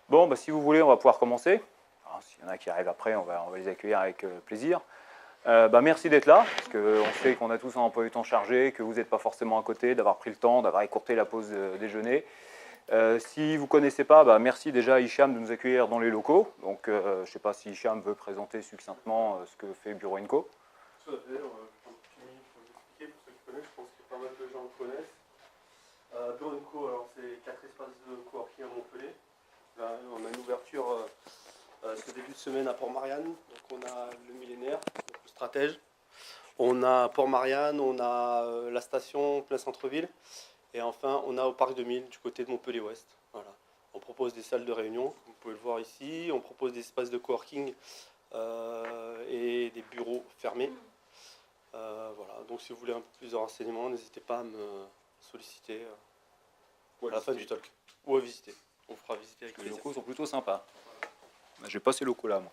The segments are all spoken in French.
Bon, bah, si vous voulez, on va pouvoir commencer. S'il y en a qui arrivent après, on va les accueillir avec plaisir. Merci d'être là, parce qu'on sait qu'on a tous un emploi du temps chargé, que vous n'êtes pas forcément à côté, d'avoir pris le temps, d'avoir écourté la pause déjeuner. Si vous ne connaissez pas, merci déjà à Hicham de nous accueillir dans les locaux. Donc, je ne sais pas si Hicham veut présenter succinctement ce que fait Bureau & Co. Tout à fait, je vais prendre une petite minute pour vous expliquer, pour ceux qui connaissent, je pense que pas mal de gens le connaissent. Bureau & Co, alors c'est 4 espaces de coworking à Montpellier. Là, on a une ouverture ce début de semaine à Port-Marianne. Donc on a le Millénaire, donc le Stratège. On a Port-Marianne, on a la station plein centre-ville. Et enfin, on a au Parc 2000 du côté de Montpellier-Ouest. Voilà. On propose des salles de réunion, comme vous pouvez le voir ici. On propose des espaces de coworking et des bureaux fermés. Voilà. Donc si vous voulez un peu plus de renseignements, n'hésitez pas à me solliciter à la fin du talk. Ou à visiter. On fera visiter avec Les plaisir. locaux sont plutôt sympas. J'ai pas ces locaux-là, moi.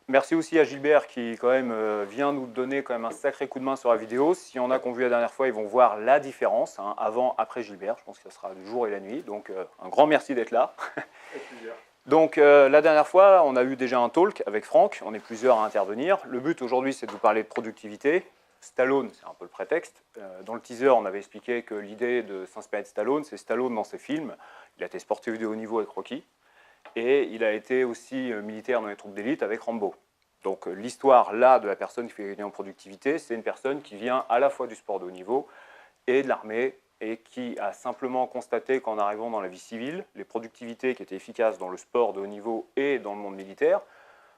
Merci aussi à Gilbert qui quand même vient nous donner quand même un sacré coup de main sur la vidéo. S'il y en a qui ont vu la dernière fois, ils vont voir la différence, avant, après Gilbert. Je pense que ça sera le jour et la nuit. Donc un grand merci d'être là. Avec plaisir. Donc la dernière fois, on a eu déjà un talk avec Franck. On est plusieurs à intervenir. Le but aujourd'hui, c'est de vous parler de productivité. Stallone, c'est un peu le prétexte. Dans le teaser, on avait expliqué que l'idée de s'inspirer de Stallone, c'est Stallone dans ses films. Il a été sportif de haut niveau avec Rocky. Et il a été aussi militaire dans les troupes d'élite avec Rambo. Donc l'histoire là de la personne qui fait gagner en productivité, c'est une personne qui vient à la fois du sport de haut niveau et de l'armée et qui a simplement constaté qu'en arrivant dans la vie civile, les productivités qui étaient efficaces dans le sport de haut niveau et dans le monde militaire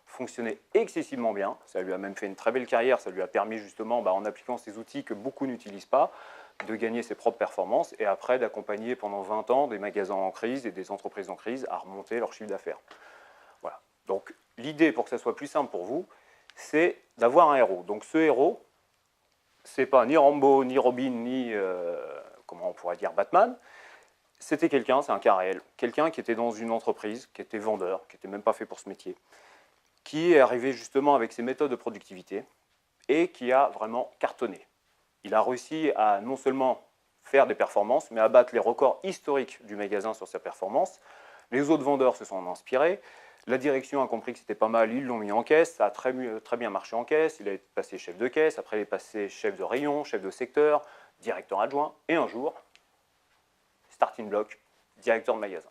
fonctionnaient excessivement bien. Ça lui a même fait une très belle carrière, ça lui a permis justement, en appliquant ces outils que beaucoup n'utilisent pas, de gagner ses propres performances et après d'accompagner pendant 20 ans des magasins en crise et des entreprises en crise à remonter leur chiffre d'affaires. Voilà. Donc l'idée, pour que ça soit plus simple pour vous, c'est d'avoir un héros. Donc ce héros, c'est pas ni Rambo, ni Robin, ni, comment on pourrait dire, Batman. C'était quelqu'un, c'est un cas réel, quelqu'un qui était dans une entreprise, qui était vendeur, qui n'était même pas fait pour ce métier, qui est arrivé justement avec ses méthodes de productivité et qui a vraiment cartonné. Il a réussi à non seulement faire des performances, mais à battre les records historiques du magasin sur sa performance. Les autres vendeurs se sont en inspirés. La direction a compris que c'était pas mal, ils l'ont mis en caisse. Ça a très bien marché en caisse. Il est passé chef de caisse, après il est passé chef de rayon, chef de secteur, directeur adjoint. Et un jour, starting block, directeur de magasin.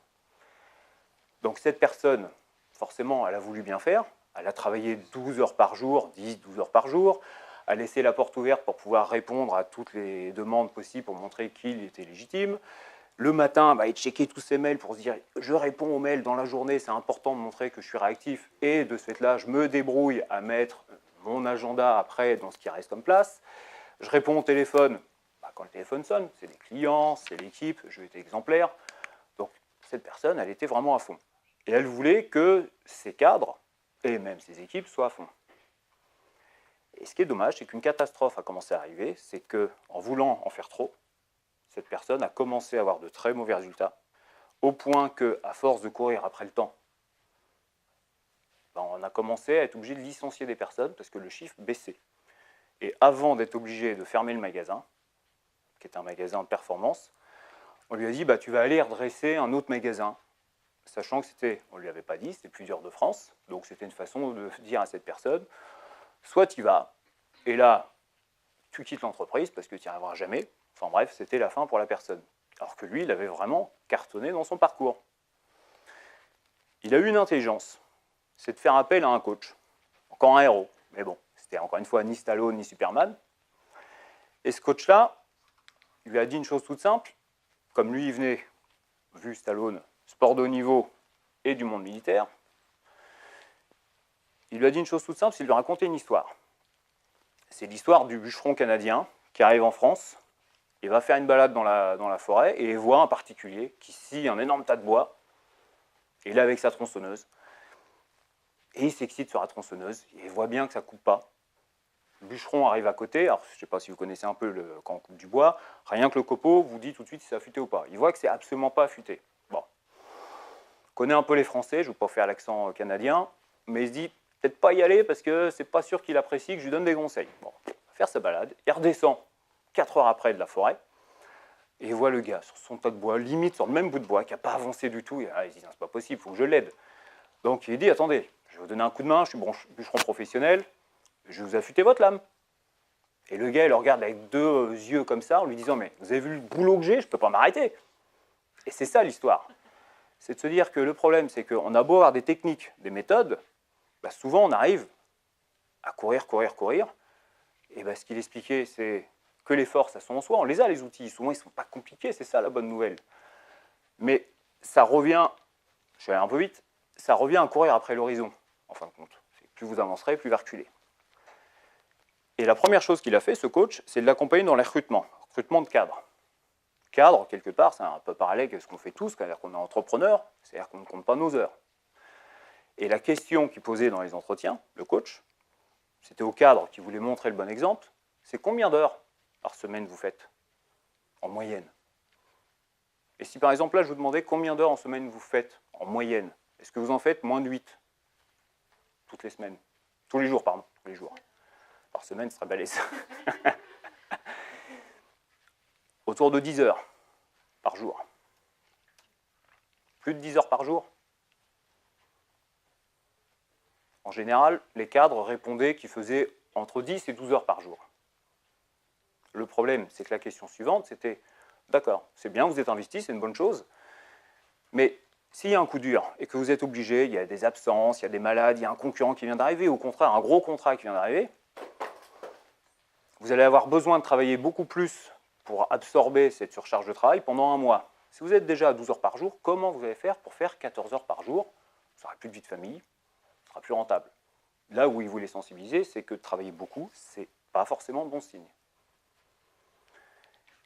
Donc cette personne, forcément, elle a voulu bien faire. Elle a travaillé 12 heures par jour, 10-12 heures par jour, a laissé la porte ouverte pour pouvoir répondre à toutes les demandes possibles pour montrer qu'il était légitime. Le matin, il checkait tous ses mails pour se dire « je réponds aux mails dans la journée, c'est important de montrer que je suis réactif » et de ce fait-là, je me débrouille à mettre mon agenda après dans ce qui reste en place. Je réponds au téléphone, quand le téléphone sonne, c'est les clients, c'est l'équipe, je vais être exemplaire. Donc cette personne, elle était vraiment à fond. Et elle voulait que ses cadres et même ses équipes soient à fond. Et ce qui est dommage, c'est qu'une catastrophe a commencé à arriver, c'est qu'en voulant en faire trop, cette personne a commencé à avoir de très mauvais résultats, au point qu'à force de courir après le temps, on a commencé à être obligé de licencier des personnes parce que le chiffre baissait. Et avant d'être obligé de fermer le magasin, qui est un magasin de performance, on lui a dit tu vas aller redresser un autre magasin, sachant que c'était, on ne lui avait pas dit, c'était plusieurs de France, donc c'était une façon de dire à cette personne soit tu y vas, et là, tu quittes l'entreprise parce que tu n'y arriveras jamais. Enfin bref, c'était la fin pour la personne. Alors que lui, il avait vraiment cartonné dans son parcours. Il a eu une intelligence, c'est de faire appel à un coach. Encore un héros, mais bon, c'était encore une fois ni Stallone ni Superman. Et ce coach-là, il lui a dit une chose toute simple, comme lui, il venait, vu Stallone, sport de haut niveau et du monde militaire, il lui a dit une chose toute simple, c'est de lui raconter une histoire. C'est l'histoire du bûcheron canadien qui arrive en France, il va faire une balade dans la forêt et il voit un particulier qui scie un énorme tas de bois, et il est avec sa tronçonneuse, et il s'excite sur la tronçonneuse, et il voit bien que ça ne coupe pas. Le bûcheron arrive à côté, alors je ne sais pas si vous connaissez un peu quand on coupe du bois, rien que le copeau vous dit tout de suite si c'est affûté ou pas. Il voit que c'est absolument pas affûté. Bon. On connaît un peu les Français, je ne vais pas faire l'accent canadien, mais il se dit peut-être pas y aller parce que c'est pas sûr qu'il apprécie que je lui donne des conseils. Bon, il va faire sa balade, il redescend 4 heures après de la forêt, Et il voit le gars sur son tas de bois, limite sur le même bout de bois, qui n'a pas avancé du tout. Et là, il se dit, c'est pas possible, il faut que je l'aide. Donc il dit, attendez, je vais vous donner un coup de main, je suis bûcheron professionnel, je vais vous affûter votre lame. Et le gars, il le regarde avec deux yeux comme ça, en lui disant, mais vous avez vu le boulot que j'ai, je ne peux pas m'arrêter. Et c'est ça l'histoire. C'est de se dire que le problème, c'est qu'on a beau avoir des techniques, des méthodes, bah souvent on arrive à courir. Et bah ce qu'il expliquait, c'est que les forces, elles sont en soi. On les a, les outils. Souvent, ils ne sont pas compliqués, c'est ça la bonne nouvelle. Mais ça revient, je vais aller un peu vite, ça revient à courir après l'horizon, en fin de compte. Plus vous avancerez, plus vous reculez. Et la première chose qu'il a fait, ce coach, c'est de l'accompagner dans les recrutements de cadres. Cadre, quelque part, c'est un peu parallèle à ce qu'on fait tous, c'est-à-dire qu'on est entrepreneur, c'est-à-dire qu'on ne compte pas nos heures. Et la question qu'il posait dans les entretiens, le coach, c'était au cadre qui voulait montrer le bon exemple, c'est combien d'heures par semaine vous faites, en moyenne. Et si par exemple là, je vous demandais combien d'heures en semaine vous faites, en moyenne, est-ce que vous en faites moins de 8 toutes les semaines? Tous les jours, pardon, tous les jours. Par semaine, ce serait balèze. Autour de 10 heures par jour. Plus de 10 heures par jour. En général, les cadres répondaient qu'ils faisaient entre 10 et 12 heures par jour. Le problème, c'est que la question suivante, c'était « D'accord, c'est bien, vous êtes investi, c'est une bonne chose, mais s'il y a un coup dur et que vous êtes obligé, il y a des absences, il y a des malades, il y a un concurrent qui vient d'arriver, ou au contraire, un gros contrat qui vient d'arriver, vous allez avoir besoin de travailler beaucoup plus pour absorber cette surcharge de travail pendant un mois. Si vous êtes déjà à 12 heures par jour, comment vous allez faire pour faire 14 heures par jour? Vous n'aurez plus de vie de famille, ce sera plus rentable. » Là où il voulait sensibiliser, c'est que travailler beaucoup, ce n'est pas forcément bon signe.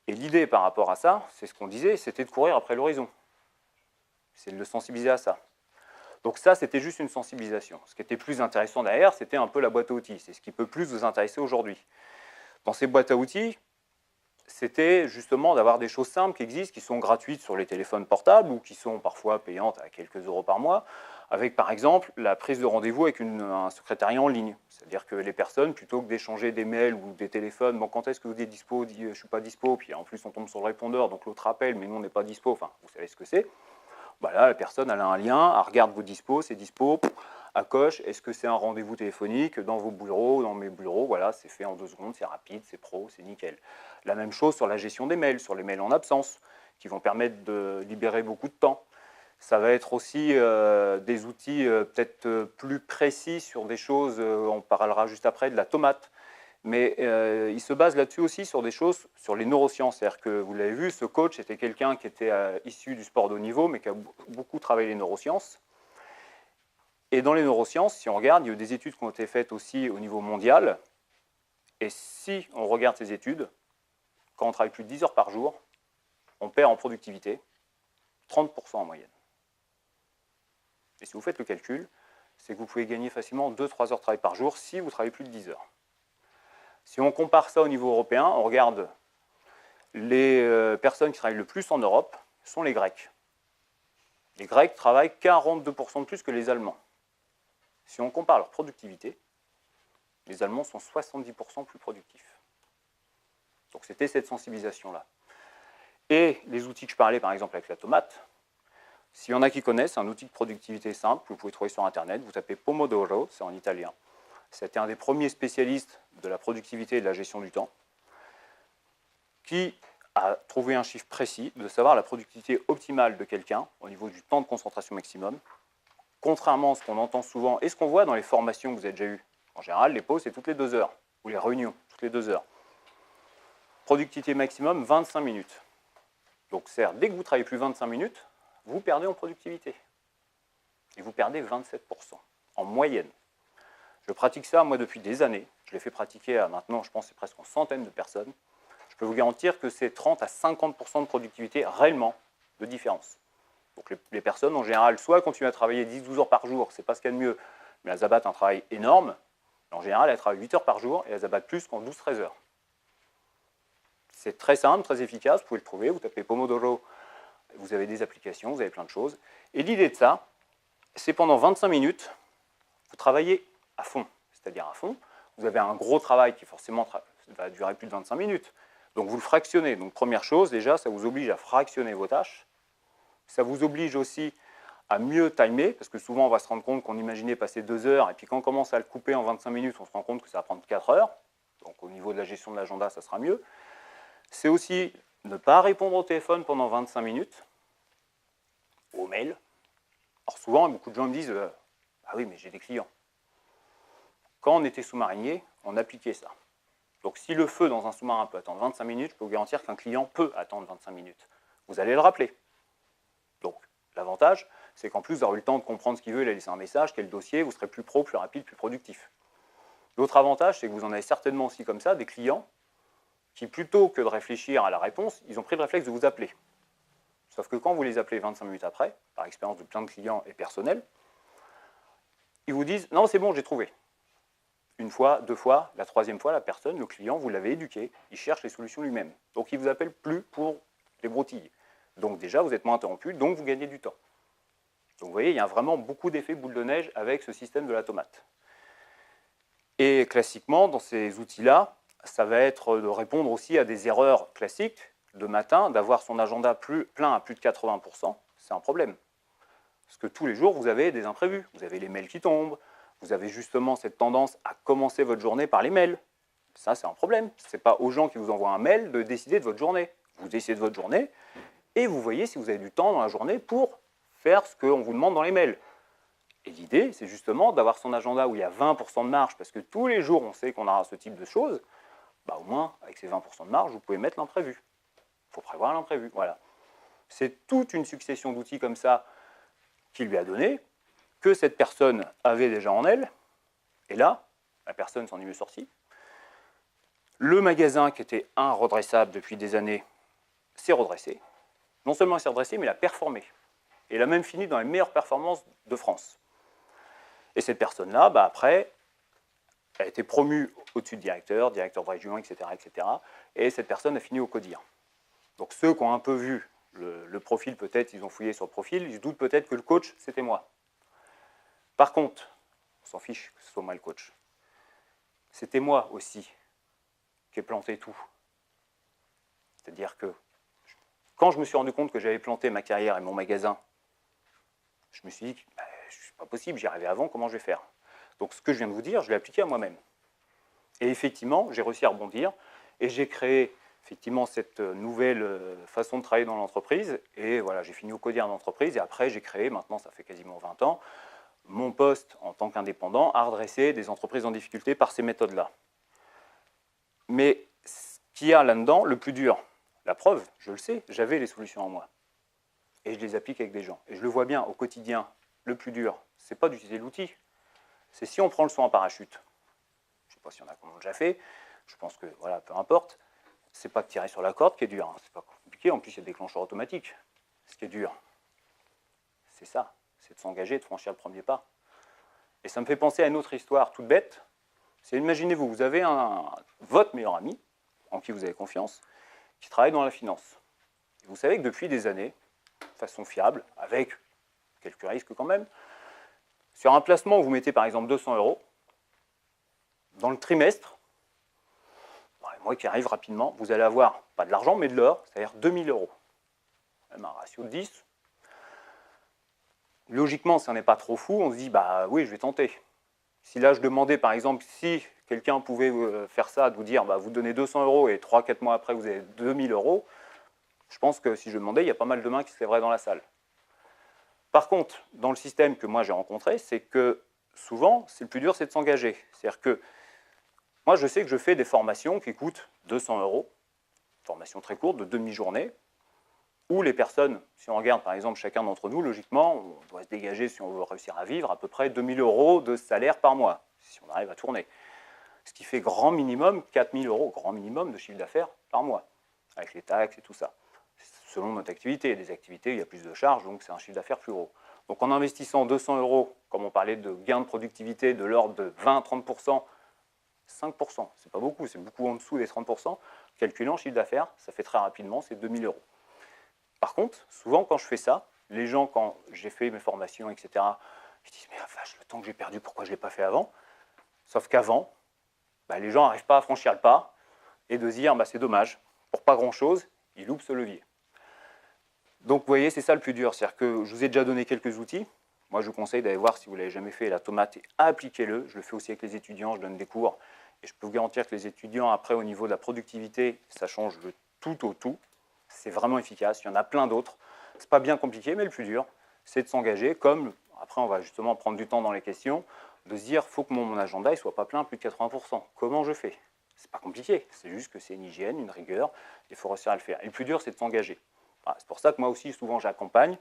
Et l'idée par rapport à ça, c'est ce qu'on disait, c'était de courir après l'horizon. C'est de le sensibiliser à ça. Donc ça, c'était juste une sensibilisation. Ce qui était plus intéressant derrière, c'était un peu la boîte à outils. C'est ce qui peut plus vous intéresser aujourd'hui. Dans ces boîtes à outils, c'était justement d'avoir des choses simples qui existent, qui sont gratuites sur les téléphones portables ou qui sont parfois payantes à quelques euros par mois, avec par exemple la prise de rendez-vous avec un secrétariat en ligne. C'est-à-dire que les personnes, plutôt que d'échanger des mails ou des téléphones, bon, quand est-ce que vous êtes dispo, dit, je ne suis pas dispo, puis en plus on tombe sur le répondeur, donc l'autre appelle, mais nous on n'est pas dispo, enfin vous savez ce que c'est. Bah là, la personne elle a un lien, elle regarde vos dispos, c'est dispo, à coche, est-ce que c'est un rendez-vous téléphonique dans vos bureaux, dans mes bureaux, voilà, c'est fait en 2 secondes, c'est rapide, c'est pro, c'est nickel. La même chose sur la gestion des mails, sur les mails en absence, qui vont permettre de libérer beaucoup de temps. Ça va être aussi des outils peut-être plus précis sur des choses, on parlera juste après de la tomate, mais il se base là-dessus aussi sur des choses, sur les neurosciences. C'est-à-dire que vous l'avez vu, ce coach était quelqu'un qui était issu du sport de haut niveau, mais qui a beaucoup travaillé les neurosciences. Et dans les neurosciences, si on regarde, il y a eu des études qui ont été faites aussi au niveau mondial. Et si on regarde ces études, quand on travaille plus de 10 heures par jour, on perd en productivité 30% en moyenne. Et si vous faites le calcul, c'est que vous pouvez gagner facilement 2-3 heures de travail par jour si vous travaillez plus de 10 heures. Si on compare ça au niveau européen, on regarde les personnes qui travaillent le plus en Europe, sont les Grecs. Les Grecs travaillent 42% de plus que les Allemands. Si on compare leur productivité, les Allemands sont 70% plus productifs. Donc c'était cette sensibilisation-là. Et les outils que je parlais, par exemple, avec la tomate, s'il y en a qui connaissent, c'est un outil de productivité simple que vous pouvez trouver sur Internet. Vous tapez Pomodoro, c'est en italien. C'était un des premiers spécialistes de la productivité et de la gestion du temps qui a trouvé un chiffre précis de savoir la productivité optimale de quelqu'un au niveau du temps de concentration maximum. Contrairement à ce qu'on entend souvent et ce qu'on voit dans les formations que vous avez déjà eues. En général, les pauses, c'est toutes les 2 heures, ou les réunions, toutes les 2 heures. Productivité maximum, 25 minutes. Donc, dès que vous travaillez plus 25 minutes, vous perdez en productivité. Et vous perdez 27% en moyenne. Je pratique ça, moi, depuis des années. Je l'ai fait pratiquer à maintenant, je pense, c'est presque une centaine de personnes. Je peux vous garantir que c'est 30 à 50% de productivité réellement de différence. Donc les personnes, en général, soit elles continuent à travailler 10-12 heures par jour, c'est pas ce qu'il y a de mieux, mais elles abattent un travail énorme. En général, elles travaillent 8 heures par jour et elles abattent plus qu'en 12-13 heures. C'est très simple, très efficace, vous pouvez le trouver, vous tapez Pomodoro, vous avez des applications, vous avez plein de choses. Et l'idée de ça, c'est pendant 25 minutes, vous travaillez à fond. C'est-à-dire à fond, vous avez un gros travail qui forcément va durer plus de 25 minutes. Donc vous le fractionnez. Donc première chose, déjà, ça vous oblige à fractionner vos tâches. Ça vous oblige aussi à mieux timer, parce que souvent on va se rendre compte qu'on imaginait passer 2 heures, et puis quand on commence à le couper en 25 minutes, on se rend compte que ça va prendre 4 heures. Donc au niveau de la gestion de l'agenda, ça sera mieux. C'est aussi ne pas répondre au téléphone pendant 25 minutes, au mail. Alors souvent, beaucoup de gens me disent ah oui, mais j'ai des clients. Quand on était sous-marinier, on appliquait ça. Donc si le feu dans un sous-marin peut attendre 25 minutes, je peux vous garantir qu'un client peut attendre 25 minutes. Vous allez le rappeler. Donc l'avantage, c'est qu'en plus, vous aurez eu le temps de comprendre ce qu'il veut, il a laissé un message, quel dossier, vous serez plus pro, plus rapide, plus productif. L'autre avantage, c'est que vous en avez certainement aussi comme ça des clients qui, plutôt que de réfléchir à la réponse, ils ont pris le réflexe de vous appeler. Sauf que quand vous les appelez 25 minutes après, par expérience de plein de clients et personnels, ils vous disent « Non, c'est bon, j'ai trouvé ». Une fois, 2 fois, la 3e fois, la personne, le client, vous l'avez éduqué, il cherche les solutions lui-même. Donc il ne vous appelle plus pour les broutilles. Donc déjà, vous êtes moins interrompu, donc vous gagnez du temps. Donc vous voyez, il y a vraiment beaucoup d'effets boule de neige avec ce système de la tomate. Et classiquement, dans ces outils-là, ça va être de répondre aussi à des erreurs classiques de matin, d'avoir son agenda plein à plus de 80%, c'est un problème. Parce que tous les jours, vous avez des imprévus. Vous avez les mails qui tombent, vous avez justement cette tendance à commencer votre journée par les mails. Ça, c'est un problème. Ce n'est pas aux gens qui vous envoient un mail de décider de votre journée. Vous décidez de votre journée et vous voyez si vous avez du temps dans la journée pour faire ce qu'on vous demande dans les mails. Et l'idée, c'est justement d'avoir son agenda où il y a 20% de marge, parce que tous les jours, on sait qu'on aura ce type de choses. Bah, au moins, avec ces 20% de marge, vous pouvez mettre l'imprévu. Il faut prévoir l'imprévu. Voilà. C'est toute une succession d'outils comme ça qui lui a donné, que cette personne avait déjà en elle, et là, la personne s'en est mieux sortie. Le magasin, qui était redressable depuis des années, s'est redressé. Non seulement il s'est redressé, mais il a performé. Et il a même fini dans les meilleures performances de France. Et cette personne-là, bah après, elle a été promue au-dessus de directeur de région, etc., etc. Et cette personne a fini au CODIR. Donc ceux qui ont un peu vu le profil, peut-être, ils ont fouillé sur le profil, ils se doutent peut-être que le coach, c'était moi. Par contre, on s'en fiche que ce soit moi le coach. C'était moi aussi qui ai planté tout. C'est-à-dire que quand je me suis rendu compte que j'avais planté ma carrière et mon magasin, je me suis dit, bah, c'est pas possible, j'y arrivais avant, comment je vais faire? Donc ce que je viens de vous dire, je l'ai appliqué à moi-même. Et effectivement, j'ai réussi à rebondir et j'ai créé effectivement cette nouvelle façon de travailler dans l'entreprise. Et voilà, j'ai fini au CODIR d'entreprise et après j'ai créé, maintenant ça fait quasiment 20 ans, mon poste en tant qu'indépendant à redresser des entreprises en difficulté par ces méthodes-là. Mais ce qu'il y a là-dedans, le plus dur, la preuve, je le sais, j'avais les solutions en moi. Et je les applique avec des gens. Et je le vois bien au quotidien, le plus dur, ce n'est pas d'utiliser l'outil, c'est si on prend le saut en parachute. Je ne sais pas si on a déjà fait, je pense que, voilà, peu importe, ce n'est pas de tirer sur la corde qui est dur, hein. C'est pas compliqué, en plus il y a des déclencheurs automatiques. Ce qui est dur, c'est ça, c'est de s'engager, de franchir le premier pas. Et ça me fait penser à une autre histoire toute bête, c'est imaginez-vous, vous avez votre meilleur ami, en qui vous avez confiance, qui travaille dans la finance. Et vous savez que depuis des années, de façon fiable, avec quelques risques quand même, sur un placement où vous mettez par exemple 200 €, dans le trimestre, dans les mois qui arrivent rapidement, vous allez avoir, pas de l'argent, mais de l'or, c'est-à-dire 2000 €. Même un ratio de 10. Logiquement, si on n'est pas trop fou, on se dit, bah oui, je vais tenter. Si là, je demandais, par exemple, si quelqu'un pouvait faire ça, de vous dire, bah, vous donnez 200 € et 3-4 mois après, vous avez 2000 €, je pense que si je demandais, il y a pas mal de mains qui se lèveraient dans la salle. Par contre, dans le système que moi j'ai rencontré, c'est que souvent, c'est le plus dur, c'est de s'engager. C'est-à-dire que moi, je sais que je fais des formations qui coûtent 200 €, formation très courte, de demi-journée, où les personnes, si on regarde par exemple chacun d'entre nous, logiquement, on doit se dégager, si on veut réussir à vivre, à peu près 2000 € de salaire par mois, si on arrive à tourner. Ce qui fait grand minimum 4000 €, grand minimum de chiffre d'affaires par mois, avec les taxes et tout ça. Selon notre activité, il y a des activités où il y a plus de charges, donc c'est un chiffre d'affaires plus gros. Donc en investissant 200 €, comme on parlait de gains de productivité de l'ordre de 20-30%, 5%, c'est pas beaucoup, c'est beaucoup en dessous des 30%, calculant chiffre d'affaires, ça fait très rapidement, c'est 2000 €. Par contre, souvent quand je fais ça, les gens, quand j'ai fait mes formations, etc., ils disent « mais la vache, le temps que j'ai perdu, pourquoi je ne l'ai pas fait avant ?» Sauf qu'avant, bah, les gens n'arrivent pas à franchir le pas et de se dire bah, « c'est dommage, pour pas grand-chose, il loupe ce levier. Donc vous voyez, c'est ça le plus dur, c'est-à-dire que je vous ai déjà donné quelques outils. Moi, je vous conseille d'aller voir si vous ne l'avez jamais fait, la tomate, et appliquez-le. Je le fais aussi avec les étudiants, je donne des cours. Et je peux vous garantir que les étudiants, après, au niveau de la productivité, ça change le tout au tout. C'est vraiment efficace. Il y en a plein d'autres. Ce n'est pas bien compliqué, mais le plus dur, c'est de s'engager. Comme, après, on va justement prendre du temps dans les questions, de se dire, il faut que mon agenda ne soit pas plein à plus de 80%. Comment je fais? C'est pas compliqué. C'est juste que c'est une hygiène, une rigueur. Il faut réussir à le faire. Et le plus dur, c'est de s'engager. Voilà, c'est pour ça que moi aussi, souvent, j'accompagne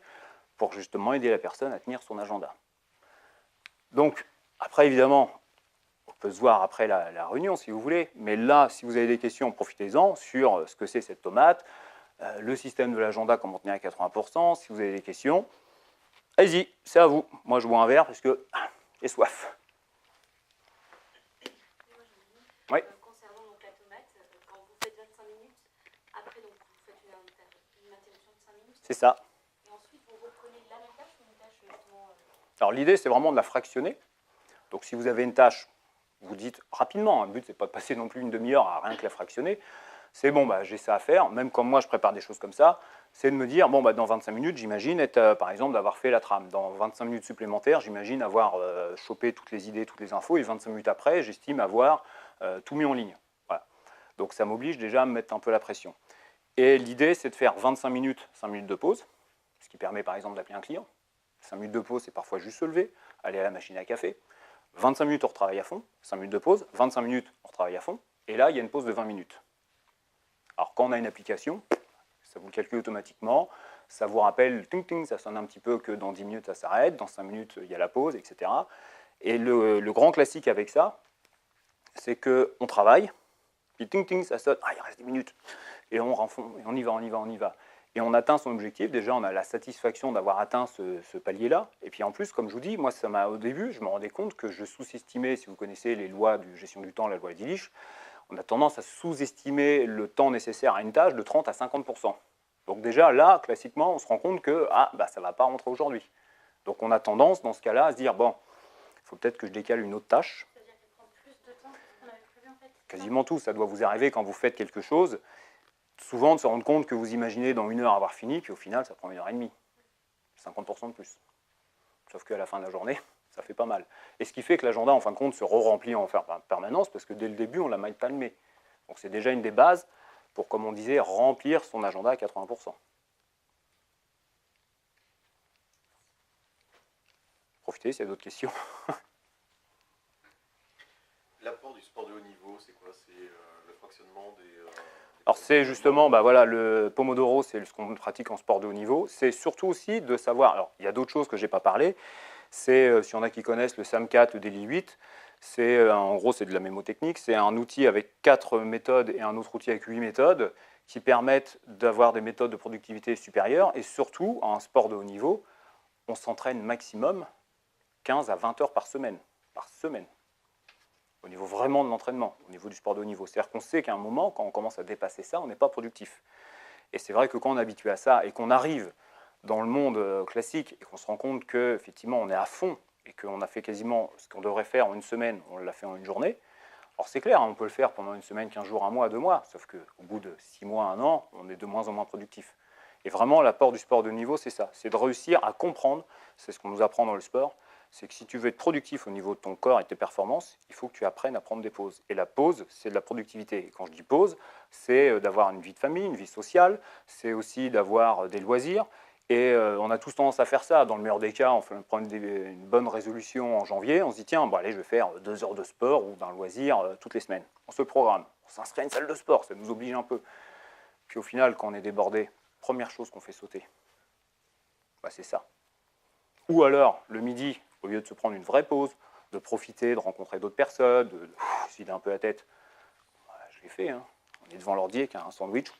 pour justement aider la personne à tenir son agenda. Donc, après, évidemment, on peut se voir après la réunion, si vous voulez. Mais là, si vous avez des questions, profitez-en sur ce que c'est cette tomate, le système de l'agenda, comment tenir à 80%. Si vous avez des questions, allez-y, c'est à vous. Moi, je bois un verre parce que j'ai soif. Oui. Concernant donc, la tomate, quand vous faites 25 minutes, après donc, vous faites une interruption de 5 minutes. C'est ça. Et ensuite, vous reprenez la même tâche ou une tâche justement Alors, l'idée, c'est vraiment de la fractionner. Donc, si vous avez une tâche, vous dites rapidement, le but, c'est pas de passer non plus une demi-heure à rien que la fractionner. C'est bon, bah, j'ai ça à faire. Même quand moi, je prépare des choses comme ça, c'est de me dire, bon, bah, dans 25 minutes, j'imagine être, par exemple, d'avoir fait la trame. Dans 25 minutes supplémentaires, j'imagine avoir chopé toutes les idées, toutes les infos. Et 25 minutes après, j'estime avoir tout mis en ligne. Voilà. Donc, ça m'oblige déjà à me mettre un peu la pression. Et l'idée, c'est de faire 25 minutes, 5 minutes de pause, ce qui permet, par exemple, d'appeler un client. 5 minutes de pause, c'est parfois juste se lever, aller à la machine à café. 25 minutes, on retravaille à fond. 5 minutes de pause. 25 minutes, on retravaille à fond. Et là, il y a une pause de 20 minutes. Alors, quand on a une application, ça vous le calcule automatiquement. Ça vous rappelle, ting, ting, ça sonne un petit peu que dans 10 minutes, ça s'arrête. Dans 5 minutes, il y a la pause, etc. Et le grand classique avec ça, c'est qu'on travaille, puis ting, ting, ça sonne. Ah, il reste 10 minutes. Et on y va. Et on atteint son objectif. Déjà, on a la satisfaction d'avoir atteint ce palier-là. Et puis en plus, comme je vous dis, moi, au début, je me rendais compte que je sous-estimais, si vous connaissez les lois de gestion du temps, la loi d'Illich, on a tendance à sous-estimer le temps nécessaire à une tâche de 30 à 50%. Donc déjà, là, classiquement, on se rend compte que ça ne va pas rentrer aujourd'hui. Donc on a tendance, dans ce cas-là, à se dire, bon, il faut peut-être que je décale une autre tâche. Ça veut dire qu'elle prend plus de temps que ce qu'on avait prévu en fait. Quasiment tout, ça doit vous arriver quand vous faites quelque chose. Souvent, de se rendre compte que vous imaginez dans 1 heure avoir fini, puis au final, ça prend 1h30. 50% de plus. Sauf qu'à la fin de la journée, ça fait pas mal. Et ce qui fait que l'agenda, en fin de compte, se re-remplit en permanence, parce que dès le début, on l'a mal palmé. Donc c'est déjà une des bases pour, comme on disait, remplir son agenda à 80%. Profitez, s'il y a d'autres questions. L'apport du sport de haut niveau, c'est quoi? C'est le fractionnement des... Alors c'est justement, voilà, le Pomodoro, c'est ce qu'on pratique en sport de haut niveau. C'est surtout aussi de savoir, alors il y a d'autres choses que je n'ai pas parlé, c'est, s'il y en a qui connaissent le SAM4, le Daily 8, c'est, en gros, c'est de la mémotechnique, c'est un outil avec 4 méthodes et un autre outil avec 8 méthodes qui permettent d'avoir des méthodes de productivité supérieures et surtout, en sport de haut niveau, on s'entraîne maximum 15 à 20 heures par semaine. Au niveau vraiment de l'entraînement, au niveau du sport de haut niveau. C'est-à-dire qu'on sait qu'à un moment, quand on commence à dépasser ça, on n'est pas productif. Et c'est vrai que quand on est habitué à ça et qu'on arrive dans le monde classique et qu'on se rend compte qu'effectivement on est à fond et qu'on a fait quasiment ce qu'on devrait faire en une semaine, on l'a fait en une journée, alors c'est clair, on peut le faire pendant une semaine, 15 jours, un mois, 2 mois, sauf qu'au bout de 6 mois, 1 an, on est de moins en moins productif. Et vraiment, l'apport du sport de haut niveau, c'est ça, c'est de réussir à comprendre, c'est ce qu'on nous apprend dans le sport, c'est que si tu veux être productif au niveau de ton corps et de tes performances, il faut que tu apprennes à prendre des pauses. Et la pause, c'est de la productivité. Et quand je dis pause, c'est d'avoir une vie de famille, une vie sociale, c'est aussi d'avoir des loisirs. Et on a tous tendance à faire ça. Dans le meilleur des cas, on prend une bonne résolution en janvier, on se dit tiens, bon, allez, je vais faire 2 heures de sport ou d'un loisir toutes les semaines. On se programme, on s'inscrit à une salle de sport, ça nous oblige un peu. Puis au final, quand on est débordé, première chose qu'on fait sauter, c'est ça. Ou alors, le midi, au lieu de se prendre une vraie pause, de profiter, de rencontrer d'autres personnes, de se vider un peu la tête, je l'ai fait. Hein. On est devant l'ordi avec un sandwich.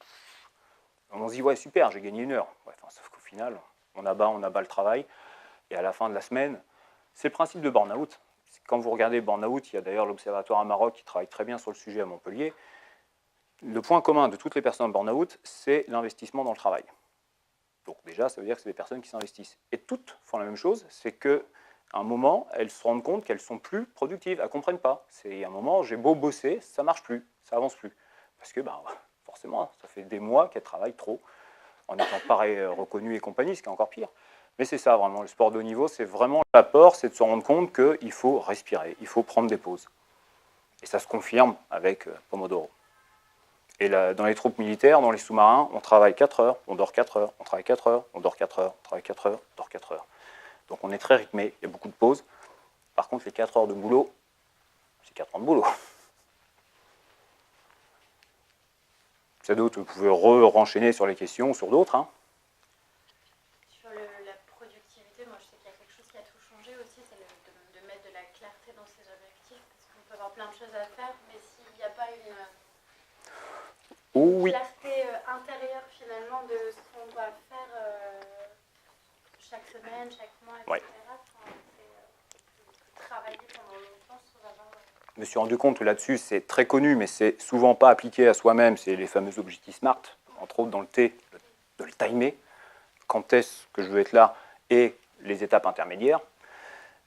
On se dit, ouais, super, j'ai gagné 1 heure. Ouais, sauf qu'au final, on abat le travail. Et à la fin de la semaine, c'est le principe de burn-out. Quand vous regardez burn-out, il y a d'ailleurs l'Observatoire à Maroc qui travaille très bien sur le sujet à Montpellier. Le point commun de toutes les personnes en burn-out, c'est l'investissement dans le travail. Donc déjà, ça veut dire que c'est des personnes qui s'investissent. Et toutes font la même chose, c'est qu'à un moment, elles se rendent compte qu'elles sont plus productives, elles ne comprennent pas. C'est à un moment, j'ai beau bosser, ça ne marche plus, ça avance plus. Parce que forcément, ça fait des mois qu'elle travaille trop, en n'étant pas reconnue et compagnie, ce qui est encore pire. Mais c'est ça vraiment, le sport de haut niveau, c'est vraiment l'apport, c'est de se rendre compte qu'il faut respirer, il faut prendre des pauses. Et ça se confirme avec Pomodoro. Et là, dans les troupes militaires, dans les sous-marins, on travaille 4 heures, on dort 4 heures, on travaille 4 heures, on dort 4 heures, on travaille 4 heures, on dort 4 heures. Donc on est très rythmé, il y a beaucoup de pauses. Par contre, les 4 heures de boulot, c'est 4 ans de boulot. C'est d'autres, vous pouvez renchaîner sur les questions ou sur d'autres. Hein. Sur la productivité, moi je sais qu'il y a quelque chose qui a tout changé aussi, c'est de mettre de la clarté dans ses objectifs, parce qu'on peut avoir plein de choses à faire, mais s'il n'y a pas une clarté intérieure finalement de ce qu'on doit faire chaque semaine, chaque mois, etc. C'est travailler pendant longtemps sans avoir... Je me suis rendu compte que là-dessus, c'est très connu, mais c'est souvent pas appliqué à soi-même. C'est les fameux objectifs SMART, entre autres dans le T, de le timer. Quand est-ce que je veux être là et les étapes intermédiaires.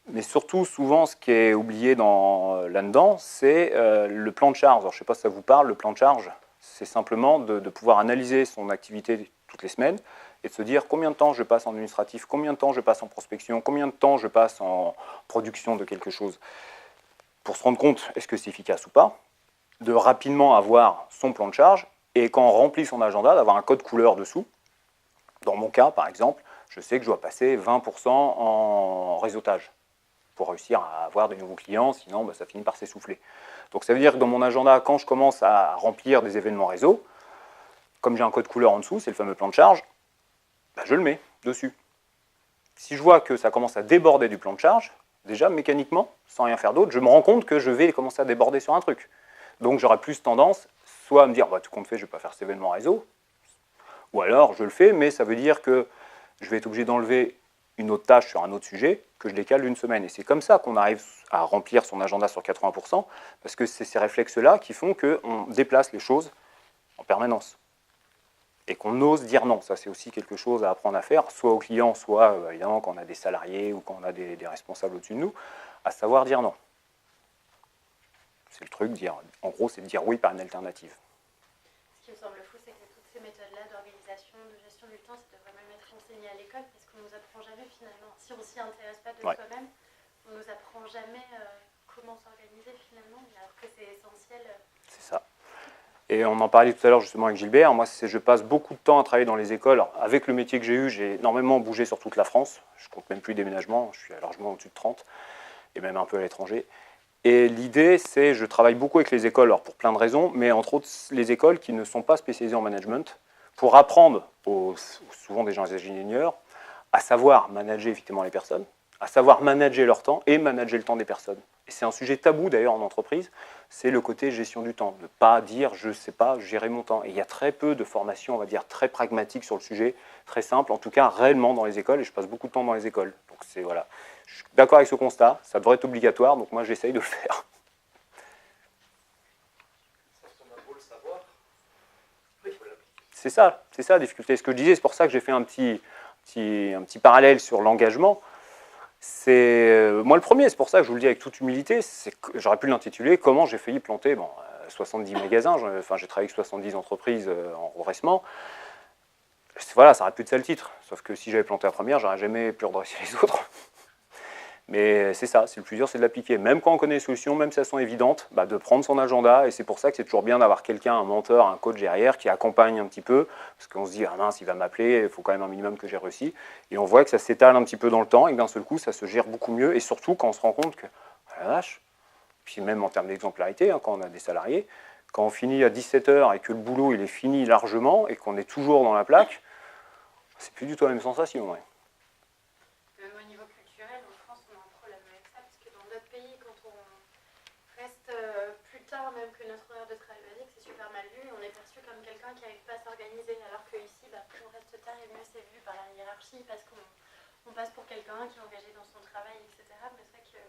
Mais surtout, souvent, ce qui est oublié là-dedans, c'est le plan de charge. Alors, je ne sais pas si ça vous parle, le plan de charge. C'est simplement de pouvoir analyser son activité toutes les semaines et de se dire combien de temps je passe en administratif, combien de temps je passe en prospection, combien de temps je passe en production de quelque chose. Pour se rendre compte, est-ce que c'est efficace ou pas, de rapidement avoir son plan de charge, et quand on remplit son agenda, d'avoir un code couleur dessous. Dans mon cas, par exemple, je sais que je dois passer 20% en réseautage pour réussir à avoir de nouveaux clients, sinon ça finit par s'essouffler. Donc ça veut dire que dans mon agenda, quand je commence à remplir des événements réseau, comme j'ai un code couleur en dessous, c'est le fameux plan de charge, je le mets dessus. Si je vois que ça commence à déborder du plan de charge, déjà, mécaniquement, sans rien faire d'autre, je me rends compte que je vais commencer à déborder sur un truc. Donc, j'aurai plus tendance, soit à me dire, tout compte fait, je ne vais pas faire cet événement réseau, ou alors, je le fais, mais ça veut dire que je vais être obligé d'enlever une autre tâche sur un autre sujet, que je décale d'une semaine. Et c'est comme ça qu'on arrive à remplir son agenda sur 80%, parce que c'est ces réflexes-là qui font qu'on déplace les choses en permanence. Et qu'on ose dire non. Ça, c'est aussi quelque chose à apprendre à faire, soit aux clients, soit évidemment quand on a des salariés ou quand on a des responsables au-dessus de nous, à savoir dire non. C'est le truc, en gros, c'est de dire oui par une alternative. Ce qui me semble fou, c'est que toutes ces méthodes-là d'organisation, de gestion du temps, ça devrait même être enseigné à l'école, parce qu'on ne nous apprend jamais finalement. Si on ne s'y intéresse pas de soi-même, on ne nous apprend jamais comment s'organiser finalement, alors que c'est essentiel. C'est ça. Et on en parlait tout à l'heure justement avec Gilbert. Moi, je passe beaucoup de temps à travailler dans les écoles. Alors, avec le métier que j'ai eu, j'ai énormément bougé sur toute la France. Je ne compte même plus déménagement. Je suis largement au-dessus de 30, et même un peu à l'étranger. Et l'idée, c'est, je travaille beaucoup avec les écoles, alors pour plein de raisons, mais entre autres les écoles qui ne sont pas spécialisées en management, pour apprendre, souvent des gens ingénieurs, à savoir manager effectivement les personnes, à savoir manager leur temps et manager le temps des personnes. Et c'est un sujet tabou d'ailleurs en entreprise, c'est le côté gestion du temps, de ne pas dire je ne sais pas gérer mon temps. Et il y a très peu de formations, on va dire, très pragmatiques sur le sujet, très simple, en tout cas réellement dans les écoles, et je passe beaucoup de temps dans les écoles. Donc c'est voilà. Je suis d'accord avec ce constat, ça devrait être obligatoire, donc moi j'essaye de le faire. C'est ça la difficulté. Ce que je disais, c'est pour ça que j'ai fait un petit parallèle sur l'engagement. Moi le premier, c'est pour ça que je vous le dis avec toute humilité, c'est que j'aurais pu l'intituler « Comment j'ai failli planter 70 magasins ». J'ai travaillé avec 70 entreprises en redressement. Voilà, ça aurait pu être ça le titre. Sauf que si j'avais planté la première, j'aurais jamais pu redresser les autres. Mais c'est ça, c'est le plus dur, c'est de l'appliquer. Même quand on connaît les solutions, même si elles sont évidentes, de prendre son agenda. Et c'est pour ça que c'est toujours bien d'avoir quelqu'un, un mentor, un coach derrière qui accompagne un petit peu. Parce qu'on se dit, ah mince, il va m'appeler, il faut quand même un minimum que j'ai réussi. Et on voit que ça s'étale un petit peu dans le temps et que d'un seul coup, ça se gère beaucoup mieux. Et surtout, quand on se rend compte que, la vache, puis même en termes d'exemplarité, quand on a des salariés, quand on finit à 17h et que le boulot il est fini largement et qu'on est toujours dans la plaque, c'est plus du tout la même sensation. Ouais. Même au niveau culturel, en France, on a un problème avec ça, parce que dans d'autres pays, quand on reste plus tard même que notre heure de travail basique, c'est super mal vu, on est perçu comme quelqu'un qui n'arrive pas à s'organiser, alors qu'ici, plus on reste tard et mieux c'est vu par la hiérarchie, parce qu'on passe pour quelqu'un qui est engagé dans son travail, etc. Mais c'est vrai que...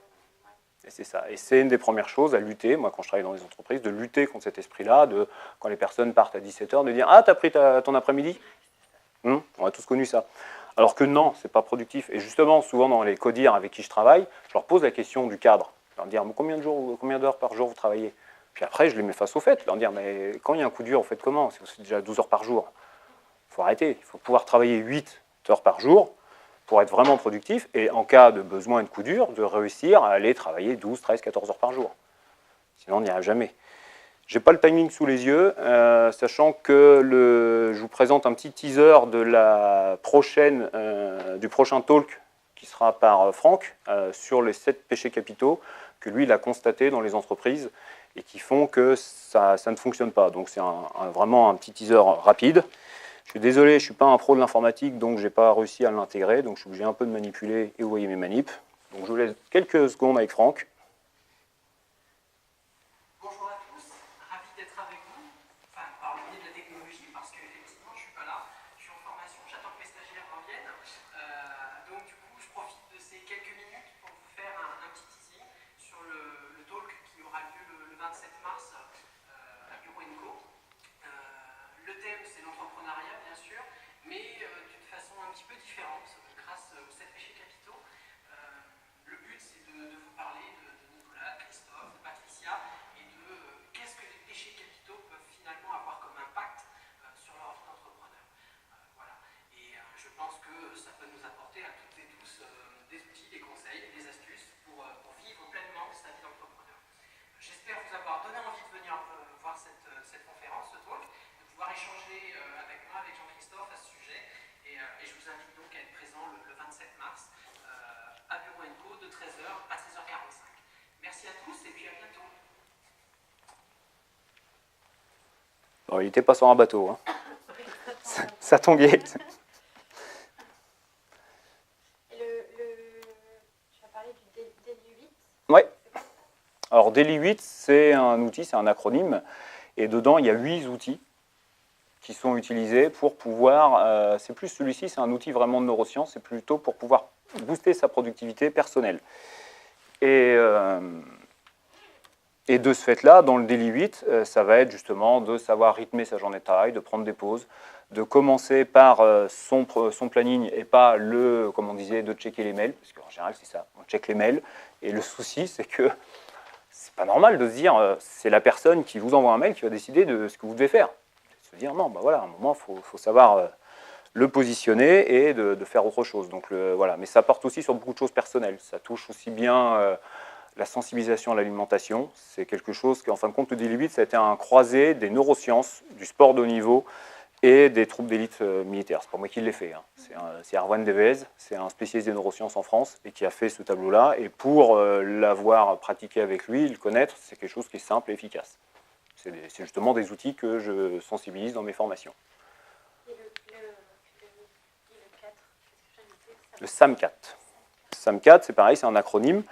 Et c'est ça. Et c'est une des premières choses à lutter, moi quand je travaille dans les entreprises, de lutter contre cet esprit-là, quand les personnes partent à 17h, de dire « Ah, t'as pris ton après-midi ?» On a tous connu ça. Alors que non, c'est pas productif. Et justement, souvent dans les codires avec qui je travaille, je leur pose la question du cadre. Je leur dis « Combien d'heures par jour vous travaillez ?» Puis après, je les mets face au fait, leur dire, mais quand il y a un coup dur, vous faites comment? C'est déjà 12 heures par jour. Il faut arrêter. Il faut pouvoir travailler 8 heures par jour pour être vraiment productif, et en cas de besoin et de coup dur, de réussir à aller travailler 12, 13, 14 heures par jour. Sinon, on n'y arrive jamais. Je n'ai pas le timing sous les yeux, sachant que je vous présente un petit teaser de du prochain talk qui sera par Franck sur les 7 péchés capitaux que lui, il a constatés dans les entreprises et qui font que ça ne fonctionne pas. Donc c'est vraiment un petit teaser rapide. Je suis désolé, je ne suis pas un pro de l'informatique, donc je n'ai pas réussi à l'intégrer, donc je suis obligé un peu de manipuler, et vous voyez mes manips. Donc je vous laisse quelques secondes avec Franck. Bonjour à tous, ravi d'être avec vous, enfin par le biais de la technologie, parce qu'effectivement je ne suis pas là, je suis en formation, j'attends que mes stagiaires reviennent. Donc du coup je profite de ces quelques minutes pour vous faire un petit teasing sur le talk qui aura lieu le 27 mars à Bureau & Co. Le thème c'est l'entrepreneuriat bien sûr, mais d'une façon un petit peu différente grâce aux 7 péchés capitaux. Le but c'est de vous parler de Nicolas, de Christophe, de Patricia et de qu'est-ce que les péchés capitaux peuvent finalement avoir comme impact sur leur vie d'entrepreneur. Voilà. Et je pense que ça peut nous apporter à toutes et tous des outils, des conseils, des astuces pour vivre pleinement sa vie d'entrepreneur. J'espère vous avoir donné envie de venir voir cette conférence, ce talk, de pouvoir échanger avec moi, avec Jean-Christophe à ce sujet. Et je vous invite donc à être présent le 27 mars à Bureau & Co de 13h à 13h45. Merci à tous et puis à bientôt. Bon, il n'était pas sur un bateau, hein. Ça tanguait. Tu as parlé du Daily 8. Ouais. Alors Daily 8, c'est un outil, c'est un acronyme, et dedans il y a 8 outils qui sont utilisés pour pouvoir, c'est plus celui-ci, c'est un outil vraiment de neurosciences, c'est plutôt pour pouvoir booster sa productivité personnelle. Et de ce fait-là, dans le Daily 8, ça va être justement de savoir rythmer sa journée de travail, de prendre des pauses, de commencer par son planning et pas comme on disait, de checker les mails, parce qu'en général c'est ça, on check les mails, et le souci c'est que c'est pas normal de se dire, c'est la personne qui vous envoie un mail qui va décider de ce que vous devez faire. Se dire non, bah voilà, à un moment il faut savoir le positionner et de faire autre chose. Donc voilà, mais ça porte aussi sur beaucoup de choses personnelles. Ça touche aussi bien la sensibilisation à l'alimentation. C'est quelque chose qu'en fin de compte, le Daily 8, ça a été un croisé des neurosciences, du sport de haut niveau et des troupes d'élite militaires. C'est pas moi qui l'ai fait, hein. C'est Erwan Devez, c'est un spécialiste des neurosciences en France et qui a fait ce tableau-là. Et pour l'avoir pratiqué avec lui, le connaître, c'est quelque chose qui est simple et efficace. C'est justement des outils que je sensibilise dans mes formations. Et le 4, le SAM4. SAM4, c'est pareil, c'est un acronyme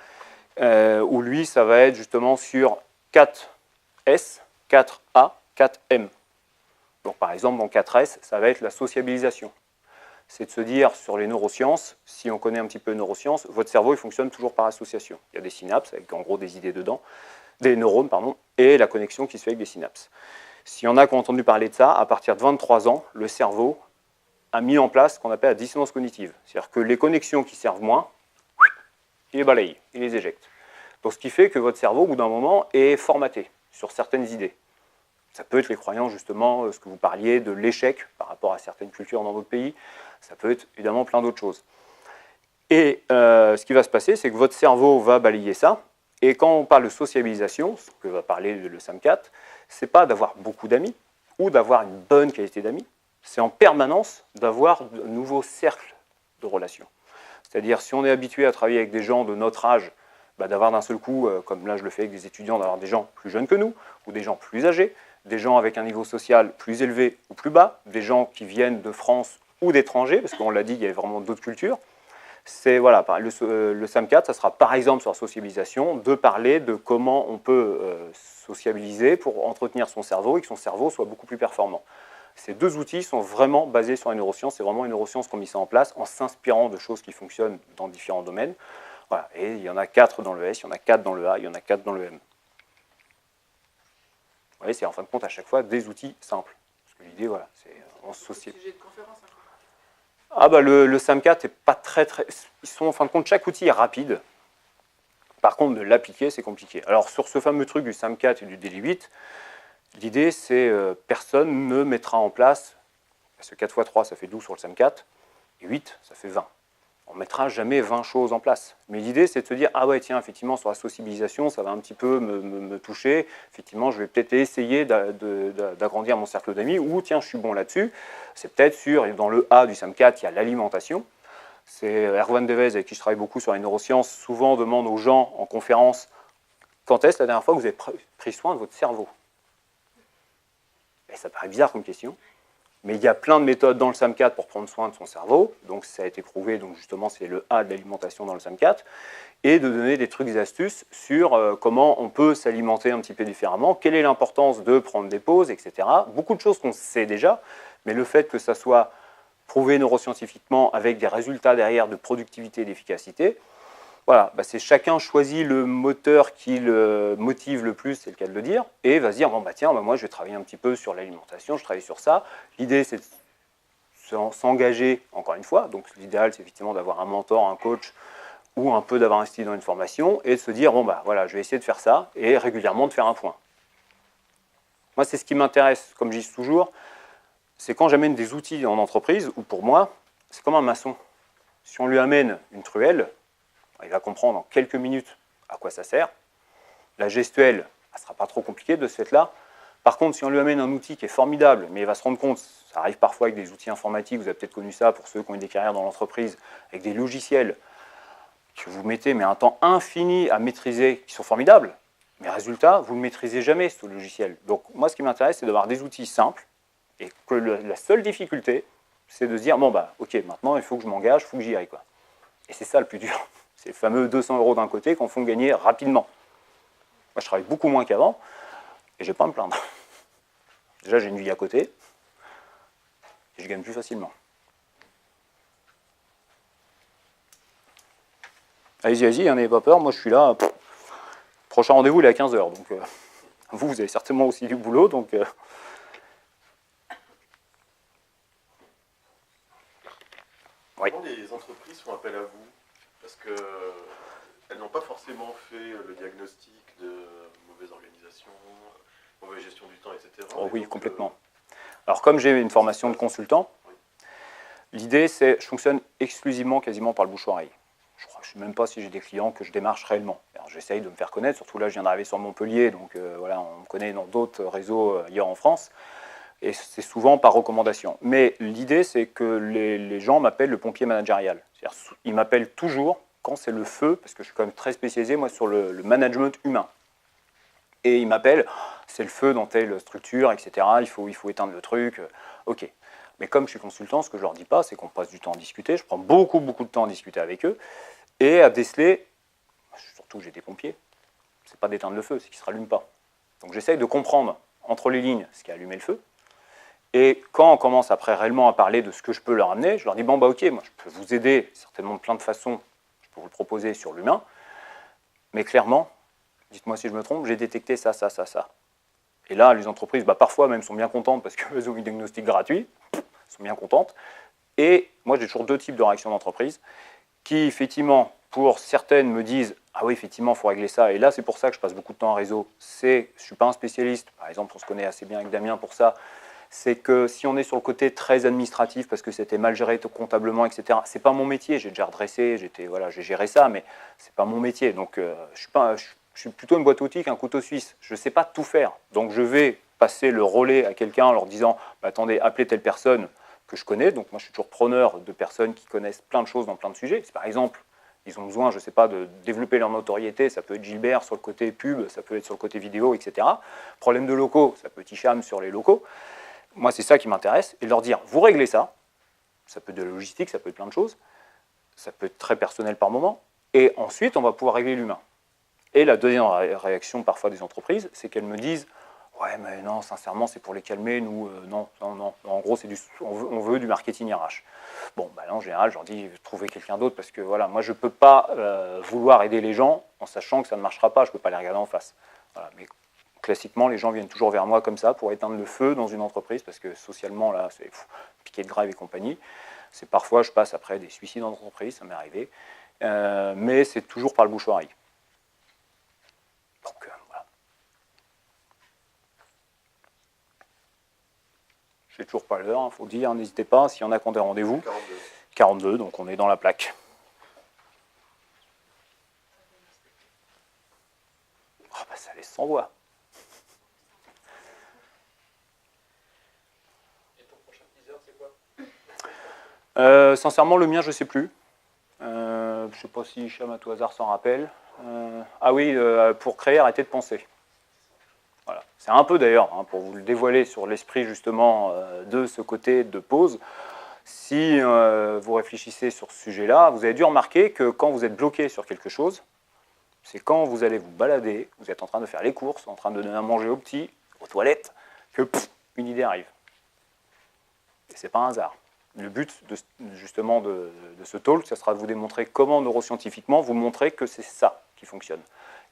où lui, ça va être justement sur 4S, 4A, 4M. Donc par exemple, dans 4S, ça va être la sociabilisation. C'est de se dire, sur les neurosciences, si on connaît un petit peu les neurosciences, votre cerveau, il fonctionne toujours par association. Il y a des synapses, avec en gros des idées dedans, des neurones, pardon, et la connexion qui se fait avec des synapses. S'il y en a qui ont entendu parler de ça, à partir de 23 ans, le cerveau a mis en place ce qu'on appelle la dissonance cognitive. C'est-à-dire que les connexions qui servent moins, il les balaye, il les éjecte. Donc ce qui fait que votre cerveau, au bout d'un moment, est formaté sur certaines idées. Ça peut être les croyances, justement, ce que vous parliez de l'échec par rapport à certaines cultures dans d'autres pays. Ça peut être évidemment plein d'autres choses. Et ce qui va se passer, c'est que votre cerveau va balayer ça. Et quand on parle de sociabilisation, ce que va parler le SAM4, ce n'est pas d'avoir beaucoup d'amis ou d'avoir une bonne qualité d'amis. C'est en permanence d'avoir de nouveaux cercles de relations. C'est-à-dire, si on est habitué à travailler avec des gens de notre âge, d'avoir d'un seul coup, comme là je le fais avec des étudiants, d'avoir des gens plus jeunes que nous, ou des gens plus âgés, des gens avec un niveau social plus élevé ou plus bas, des gens qui viennent de France ou d'étrangers, parce qu'on l'a dit, il y a vraiment d'autres cultures. C'est, voilà, le SAM4, ça sera par exemple sur la sociabilisation, de parler de comment on peut sociabiliser pour entretenir son cerveau et que son cerveau soit beaucoup plus performant. Ces deux outils sont vraiment basés sur les neurosciences. C'est vraiment une neuroscience qu'on a mis ça en place en s'inspirant de choses qui fonctionnent dans différents domaines. Voilà. Et il y en a 4 dans le S, il y en a 4 dans le A, il y en a 4 dans le M. Vous voyez, c'est en fin de compte à chaque fois des outils simples. Parce que l'idée, voilà, c'est en société. Sujet de conférence, hein. Ah le SAM4 est pas très... Ils sont en fin de compte, chaque outil est rapide. Par contre, de l'appliquer, c'est compliqué. Alors, sur ce fameux truc du SAM4 et du DD8, l'idée, c'est personne ne mettra en place, parce que 4 x 3, ça fait 12 sur le SAM4, et 8, ça fait 20. On ne mettra jamais 20 choses en place. Mais l'idée, c'est de se dire, ah ouais, tiens, effectivement, sur la sociabilisation, ça va un petit peu me toucher. Effectivement, je vais peut-être essayer d'agrandir mon cercle d'amis, ou tiens, je suis bon là-dessus. C'est peut-être dans le A du SAM4, il y a l'alimentation. C'est Erwan Devez, avec qui je travaille beaucoup sur les neurosciences, souvent demande aux gens en conférence, quand est-ce la dernière fois que vous avez pris soin de votre cerveau? Et ça paraît bizarre comme question. Mais il y a plein de méthodes dans le SAM4 pour prendre soin de son cerveau. Donc ça a été prouvé, donc justement c'est le A de l'alimentation dans le SAM4. Et de donner des trucs et astuces sur comment on peut s'alimenter un petit peu différemment, quelle est l'importance de prendre des pauses, etc. Beaucoup de choses qu'on sait déjà, mais le fait que ça soit prouvé neuroscientifiquement avec des résultats derrière de productivité et d'efficacité, voilà, c'est chacun choisit le moteur qui le motive le plus, c'est le cas de le dire, et va se dire, bon tiens, moi je vais travailler un petit peu sur l'alimentation, je travaille sur ça. L'idée c'est de s'engager, encore une fois, donc l'idéal c'est effectivement d'avoir un mentor, un coach, ou un peu d'avoir investi dans une formation, et de se dire, voilà, je vais essayer de faire ça, et régulièrement de faire un point. Moi c'est ce qui m'intéresse, comme je dis toujours, c'est quand j'amène des outils en entreprise, ou pour moi, c'est comme un maçon. Si on lui amène une truelle, il va comprendre en quelques minutes à quoi ça sert. La gestuelle, elle ne sera pas trop compliquée de ce fait-là. Par contre, si on lui amène un outil qui est formidable, mais il va se rendre compte, ça arrive parfois avec des outils informatiques, vous avez peut-être connu ça pour ceux qui ont eu des carrières dans l'entreprise, avec des logiciels que vous mettez mais un temps infini à maîtriser, qui sont formidables, mais résultat, vous ne maîtrisez jamais ce logiciel. Donc moi, ce qui m'intéresse, c'est d'avoir des outils simples, et que la seule difficulté, c'est de se dire, ok, maintenant, il faut que je m'engage, il faut que j'y aille, quoi. Et c'est ça le plus dur. C'est les fameux 200 € d'un côté qu'on fait gagner rapidement. Moi, je travaille beaucoup moins qu'avant et je ne vais pas me plaindre. Déjà, j'ai une vie à côté et je gagne plus facilement. Allez-y, n'ayez pas peur. Moi, je suis là. Prochain rendez-vous, il est à 15 h. Donc, vous avez certainement aussi du boulot. Donc, oui. Comment les entreprises font appel à vous? Parce qu'elles n'ont pas forcément fait le diagnostic de mauvaise organisation, mauvaise gestion du temps, etc. Oh oui, complètement. Alors, comme j'ai une formation de consultant, l'idée, c'est je fonctionne exclusivement quasiment par le bouche-oreille. Je ne sais même pas si j'ai des clients que je démarche réellement. J'essaye de me faire connaître, surtout là, je viens d'arriver sur Montpellier, donc voilà, on me connaît dans d'autres réseaux ailleurs en France. Et c'est souvent par recommandation. Mais l'idée, c'est que les gens m'appellent le pompier managérial. C'est-à-dire, ils m'appellent toujours quand c'est le feu, parce que je suis quand même très spécialisé, moi, sur le management humain. Et ils m'appellent, c'est le feu dans telle structure, etc. Il faut éteindre le truc. Ok. Mais comme je suis consultant, ce que je leur dis pas, c'est qu'on passe du temps à discuter. Je prends beaucoup de temps à discuter avec eux et à déceler, surtout que j'ai des pompiers, c'est pas d'éteindre le feu, c'est qu'ils ne se rallument pas. Donc j'essaye de comprendre entre les lignes ce qui a allumé le feu. Et quand on commence après réellement à parler de ce que je peux leur amener, je leur dis, ok, moi je peux vous aider certainement de plein de façons, je peux vous le proposer sur l'humain, mais clairement, dites-moi si je me trompe, j'ai détecté ça. Et là, les entreprises, parfois même, sont bien contentes parce qu'elles ont eu un diagnostic gratuit, sont bien contentes. Et moi, j'ai toujours deux types de réactions d'entreprise qui, effectivement, pour certaines, me disent « Ah oui, effectivement, il faut régler ça. » Et là, c'est pour ça que je passe beaucoup de temps en réseau. Je ne suis pas un spécialiste. Par exemple, on se connaît assez bien avec Damien pour ça. C'est que si on est sur le côté très administratif, parce que c'était mal géré comptablement, etc., ce n'est pas mon métier. J'ai déjà redressé, j'ai géré ça, mais ce n'est pas mon métier. Donc, je suis plutôt une boîte à outils qu'un couteau suisse. Je ne sais pas tout faire. Donc, je vais passer le relais à quelqu'un en leur disant attendez, appelez telle personne que je connais. Donc, moi, je suis toujours preneur de personnes qui connaissent plein de choses dans plein de sujets. Si, par exemple, ils ont besoin, je ne sais pas, de développer leur notoriété, ça peut être Gilbert sur le côté pub, ça peut être sur le côté vidéo, etc. Problème de locaux, ça peut être Hicham sur les locaux. Moi, c'est ça qui m'intéresse. Et leur dire vous réglez ça. Ça peut être de la logistique, ça peut être plein de choses. Ça peut être très personnel par moment. Et ensuite, on va pouvoir régler l'humain. Et la deuxième réaction parfois des entreprises, c'est qu'elles me disent « Ouais, mais non, sincèrement, c'est pour les calmer, nous, non. En gros, on veut du marketing RH. » Bon, là, en général, je leur dis « Trouvez quelqu'un d'autre, parce que voilà, moi, je ne peux pas vouloir aider les gens en sachant que ça ne marchera pas, je ne peux pas les regarder en face. Voilà, mais classiquement, les gens viennent toujours vers moi comme ça pour éteindre le feu dans une entreprise, parce que socialement, là, c'est piqué de grève et compagnie. C'est parfois, je passe après des suicides en entreprise, ça m'est arrivé. Mais c'est toujours par le bouche-oreille. j'ai toujours pas l'heure, il faut dire, n'hésitez pas, s'il y en a qui ont des rendez-vous. 42. 42, donc on est dans la plaque. Oh bah ça laisse sans voix. Et ton prochain teaser, c'est quoi? Sincèrement, le mien, je sais plus. Je sais pas si Hicham à tout hasard s'en rappelle. Ah oui, pour créer, arrêtez de penser. Voilà. C'est un peu d'ailleurs, hein, pour vous le dévoiler sur l'esprit justement de ce côté de pause. Si vous réfléchissez sur ce sujet-là, vous avez dû remarquer que quand vous êtes bloqué sur quelque chose, c'est quand vous allez vous balader, vous êtes en train de faire les courses, en train de donner à manger aux petits, aux toilettes, que une idée arrive. Et c'est pas un hasard. Le but justement de ce talk, ça sera de vous démontrer comment neuroscientifiquement vous montrer que c'est ça qui fonctionne.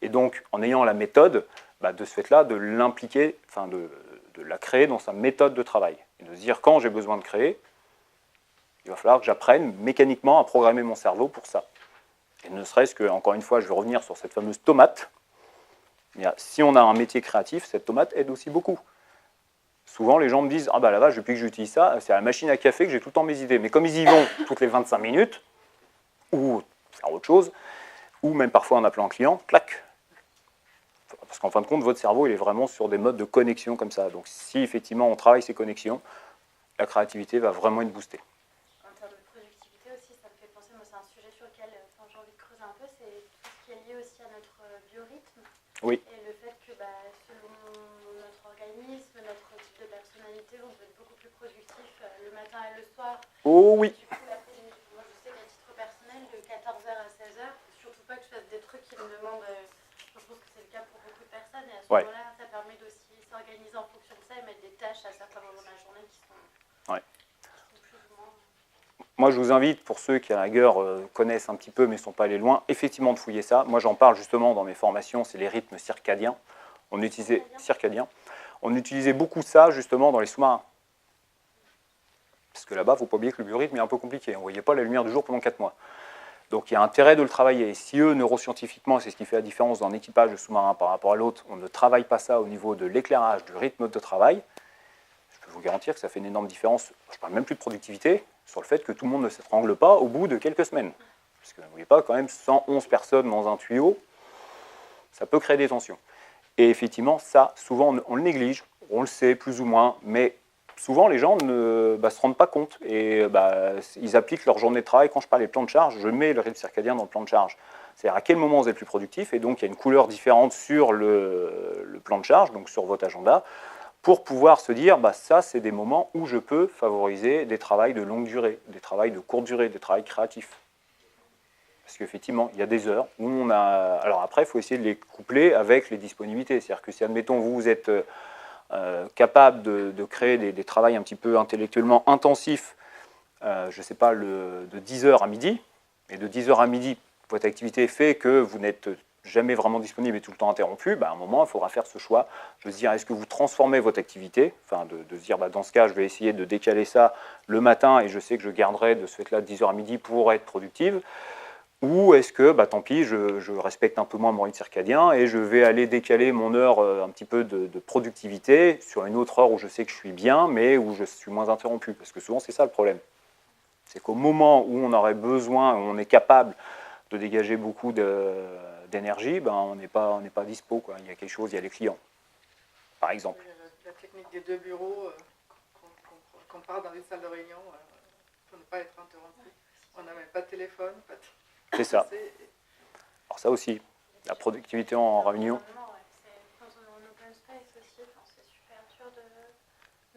Et donc, en ayant la méthode, de ce fait-là, de l'impliquer, enfin de la créer dans sa méthode de travail. Et de se dire, quand j'ai besoin de créer, il va falloir que j'apprenne mécaniquement à programmer mon cerveau pour ça. Et ne serait-ce que, encore une fois, je vais revenir sur cette fameuse tomate. Si on a un métier créatif, cette tomate aide aussi beaucoup. Souvent, les gens me disent « Ah bah là-bas, depuis que j'utilise ça, c'est à la machine à café que j'ai tout le temps mes idées. » Mais comme ils y vont toutes les 25 minutes, ou faire autre chose, ou même parfois en appelant un client, clac. Parce qu'en fin de compte, votre cerveau, il est vraiment sur des modes de connexion comme ça. Donc si effectivement on travaille ces connexions, la créativité va vraiment être boostée. En termes de productivité aussi, ça me fait penser, moi c'est un sujet sur lequel j'ai envie de creuser un peu, c'est tout ce qui est lié aussi à notre biorhythme. Oui. Et le fait que selon notre organisme, notre type de personnalité, on peut être beaucoup plus productif le matin et le soir. Oh oui. Du coup, l'après-midi, moi je sais qu'à titre personnel, de 14h à 16h, surtout pas que je fasse des trucs qui me demandent, je pense que c'est le cas pour beaucoup de personnes, et à ce moment-là, ça permet d'aussi s'organiser en fonction de ça et mettre des tâches à certains moments de la journée qui sont plus ou moins... Moi, je vous invite, pour ceux qui à la rigueur connaissent un petit peu mais ne sont pas allés loin, effectivement de fouiller ça. Moi, j'en parle justement dans mes formations, c'est les rythmes circadiens. On utilisait beaucoup ça justement dans les sous-marins. Parce que là-bas, il ne faut pas oublier que le biorhythme est un peu compliqué. On ne voyait pas la lumière du jour pendant 4 mois. Donc il y a intérêt de le travailler. Et si eux, neuroscientifiquement, c'est ce qui fait la différence dans l'équipage de sous-marin par rapport à l'autre, on ne travaille pas ça au niveau de l'éclairage, du rythme de travail, je peux vous garantir que ça fait une énorme différence. Je ne parle même plus de productivité, sur le fait que tout le monde ne s'étrangle pas au bout de quelques semaines. Parce que n'oubliez pas, quand même, 111 personnes dans un tuyau, ça peut créer des tensions. Et effectivement, ça, souvent, on le néglige, on le sait plus ou moins, mais souvent, les gens ne se rendent pas compte. Et ils appliquent leur journée de travail. Quand je parle des plans de charge, je mets le rythme circadien dans le plan de charge. C'est-à-dire à quel moment vous êtes plus productif, et donc il y a une couleur différente sur le plan de charge, donc sur votre agenda, pour pouvoir se dire, ça, c'est des moments où je peux favoriser des travails de longue durée, des travails de courte durée, des travails créatifs. Parce qu'effectivement, il y a des heures où on a... Alors après, il faut essayer de les coupler avec les disponibilités. C'est-à-dire que si, admettons, vous êtes capable de créer des travails un petit peu intellectuellement intensifs, je ne sais pas, de 10h à midi, et de 10h à midi, votre activité fait que vous n'êtes jamais vraiment disponible et tout le temps interrompu, à un moment, il faudra faire ce choix de se dire, est-ce que vous transformez votre activité, enfin de se dire, dans ce cas, je vais essayer de décaler ça le matin, et je sais que je garderai de ce fait-là de 10h à midi pour être productive, ou est-ce que, tant pis, je respecte un peu moins mon rythme circadien et je vais aller décaler mon heure un petit peu de productivité sur une autre heure où je sais que je suis bien, mais où je suis moins interrompu. Parce que souvent, c'est ça le problème. C'est qu'au moment où on aurait besoin, où on est capable de dégager beaucoup d'énergie, on n'est pas dispo, quoi. Il y a quelque chose, il y a les clients, par exemple. La technique des 2 bureaux, qu'on part dans une salle de réunion pour ne pas être interrompu. On n'a même pas de téléphone, pas de... C'est ça. Alors ça aussi, la productivité en réunion. Quand on est en open space aussi, c'est super dur de...